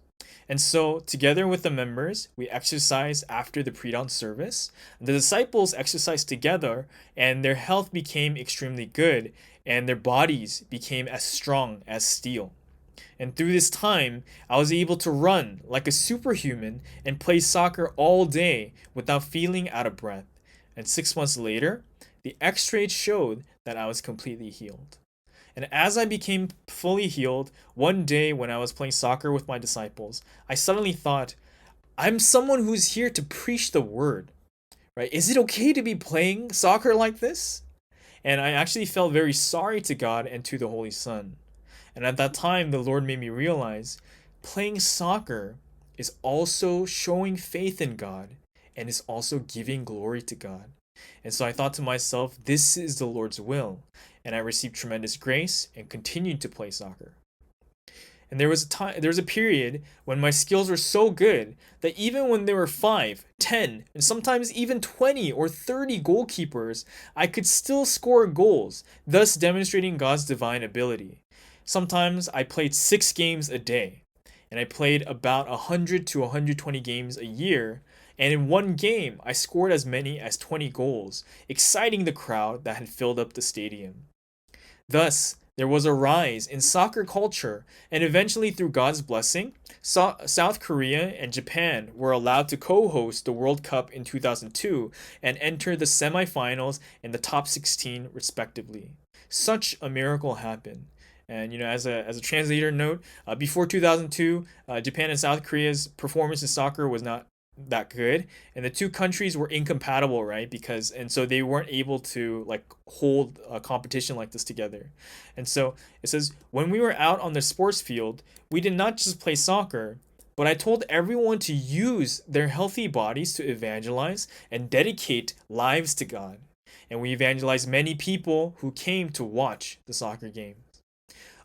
And so, together with the members, we exercised after the pre-dawn service. The disciples exercised together, and their health became extremely good, and their bodies became as strong as steel. And through this time, I was able to run like a superhuman and play soccer all day without feeling out of breath. And 6 months later, the x-rays showed that I was completely healed. And as I became fully healed, one day when I was playing soccer with my disciples, I suddenly thought, I'm someone who's here to preach the word, right? Is it okay to be playing soccer like this? And I actually felt very sorry to God and to the Holy Son. And at that time, the Lord made me realize playing soccer is also showing faith in God and is also giving glory to God. And so I thought to myself, this is the Lord's will. And I received tremendous grace and continued to play soccer. And there was a period when my skills were so good that even when there were 5, 10, and sometimes even 20 or 30 goalkeepers, I could still score goals, thus demonstrating God's divine ability. Sometimes I played 6 games a day, and I played about 100 to 120 games a year, and in one game I scored as many as 20 goals, exciting the crowd that had filled up the stadium. Thus, there was a rise in soccer culture, and eventually through God's blessing, South Korea and Japan were allowed to co-host the World Cup in 2002 and enter the semifinals and the top 16 respectively. Such a miracle happened. And as a translator note, before 2002, Japan and South Korea's performance in soccer was not that good, and the two countries were incompatible, right? And so they weren't able to hold a competition like this together. And so it says, when we were out on the sports field, we did not just play soccer, but I told everyone to use their healthy bodies to evangelize and dedicate lives to God. And we evangelized many people who came to watch the soccer game.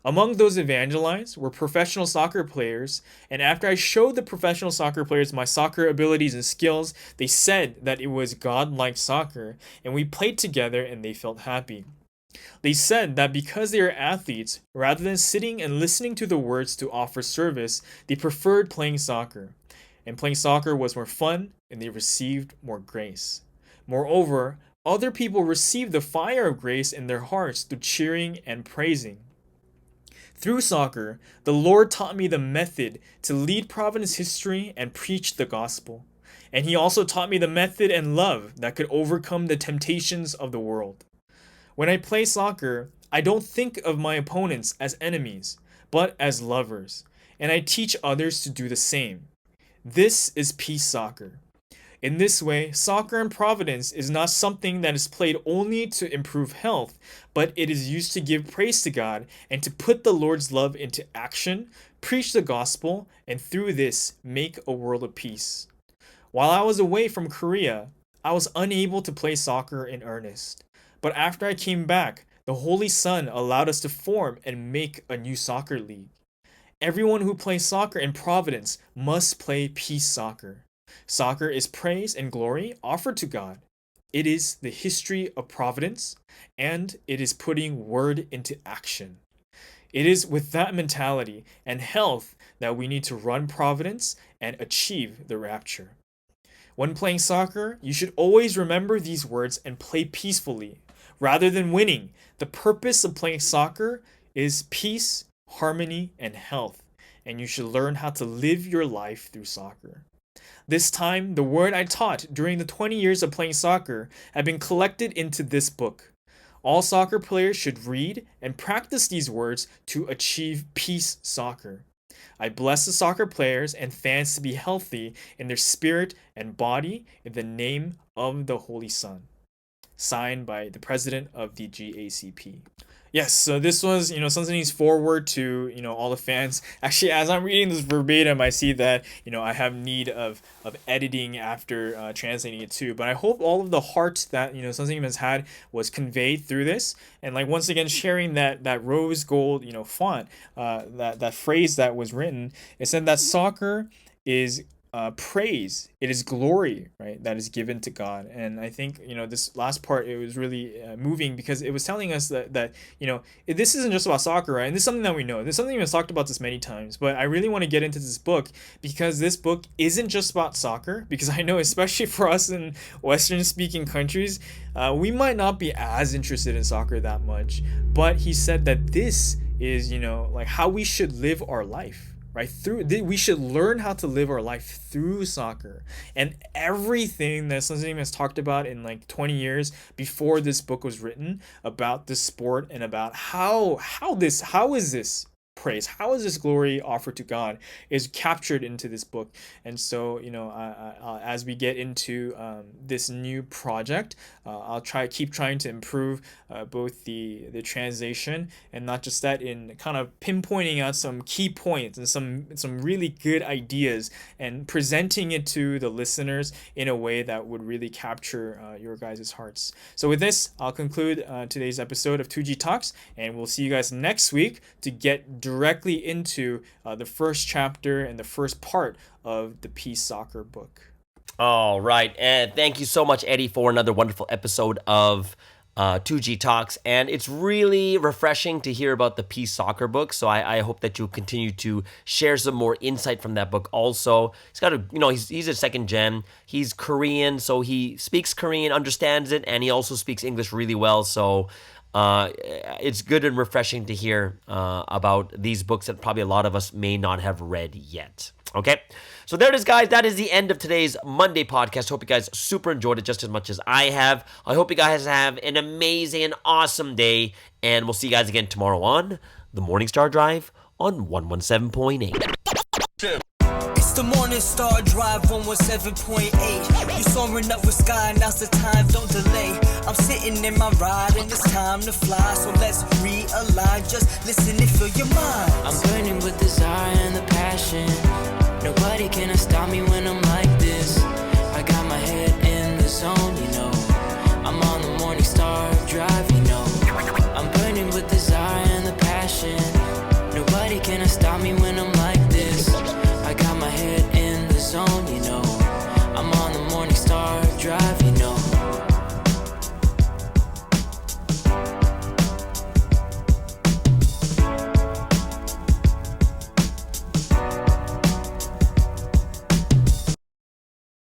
Among those evangelized were professional soccer players, and after I showed the professional soccer players my soccer abilities and skills, they said that it was God-like soccer, and we played together and they felt happy. They said that because they are athletes, rather than sitting and listening to the words to offer service, they preferred playing soccer. And playing soccer was more fun, and they received more grace. Moreover, other people received the fire of grace in their hearts through cheering and praising. Through soccer, the Lord taught me the method to lead Providence history and preach the gospel. And He also taught me the method and love that could overcome the temptations of the world. When I play soccer, I don't think of my opponents as enemies, but as lovers. And I teach others to do the same. This is peace soccer. In this way, soccer in Providence is not something that is played only to improve health, but it is used to give praise to God and to put the Lord's love into action, preach the gospel, and through this, make a world of peace. While I was away from Korea, I was unable to play soccer in earnest. But after I came back, the Holy Son allowed us to form and make a new soccer league. Everyone who plays soccer in Providence must play peace soccer. Soccer is praise and glory offered to God. It is the history of Providence, and it is putting word into action. It is with that mentality and health that we need to run Providence and achieve the rapture. When playing soccer, you should always remember these words and play peacefully. Rather than winning, the purpose of playing soccer is peace, harmony, and health, and you should learn how to live your life through soccer. This time, the word I taught during the 20 years of playing soccer have been collected into this book. All soccer players should read and practice these words to achieve peace soccer. I bless the soccer players and fans to be healthy in their spirit and body in the name of the Holy Son. Signed by the president of the GACP. Yes, so this was, Sunsunny's forward to, all the fans. Actually, as I'm reading this verbatim, I see that, I have need of editing after translating it too. But I hope all of the heart that, Sunsunny has had was conveyed through this. And like once again, sharing that rose gold, font, that phrase that was written, it said that soccer is praise, it is glory, right, that is given to God. And I think this last part, it was really moving, because it was telling us that this isn't just about soccer, right? And this is something that we know, this is something we've talked about this many times, but I really want to get into this book, because this book isn't just about soccer. Because I know, especially for us in Western speaking countries, we might not be as interested in soccer that much, but he said that this is like how we should live our life, right? We should learn how to live our life through soccer. And everything that Sunsunny has talked about in like 20 years before this book was written about this sport, and about how is this praise, how is this glory offered to God, is captured into this book. And so as we get into this new project, I'll keep trying to improve both the translation, and not just that, in kind of pinpointing out some key points and some really good ideas, and presenting it to the listeners in a way that would really capture your guys' hearts. So with this, I'll conclude today's episode of 2G Talks, and we'll see you guys next week to get directly into the first chapter and the first part of the Peace Soccer book. All right, and thank you so much, Eddie, for another wonderful episode of 2G Talks. And it's really refreshing to hear about the Peace Soccer book. So I hope that you'll continue to share some more insight from that book. Also, he's got he's a second gen. He's Korean, so he speaks Korean, understands it, and he also speaks English really well. So it's good and refreshing to hear about these books that probably a lot of us may not have read yet. Okay, so there it is, guys. That is the end of today's Monday podcast. Hope you guys super enjoyed it just as much as I have. I hope you guys have an amazing and awesome day, and we'll see you guys again tomorrow on the Morning Star Drive on 117.8. It's the Morning Star Drive 117.8. You soaring up with sky, now's the time, don't delay. I'm sitting in my ride and it's time to fly. So let's realign, just listen and fill your mind. I'm burning with desire and the passion. Nobody can stop me when I'm like this. I got my head in the zone, I'm on the Morning Star Drive, I'm burning with desire and the passion. Nobody can stop me when I'm like this. I got my head in the zone, I'm on the Morning Star Drive,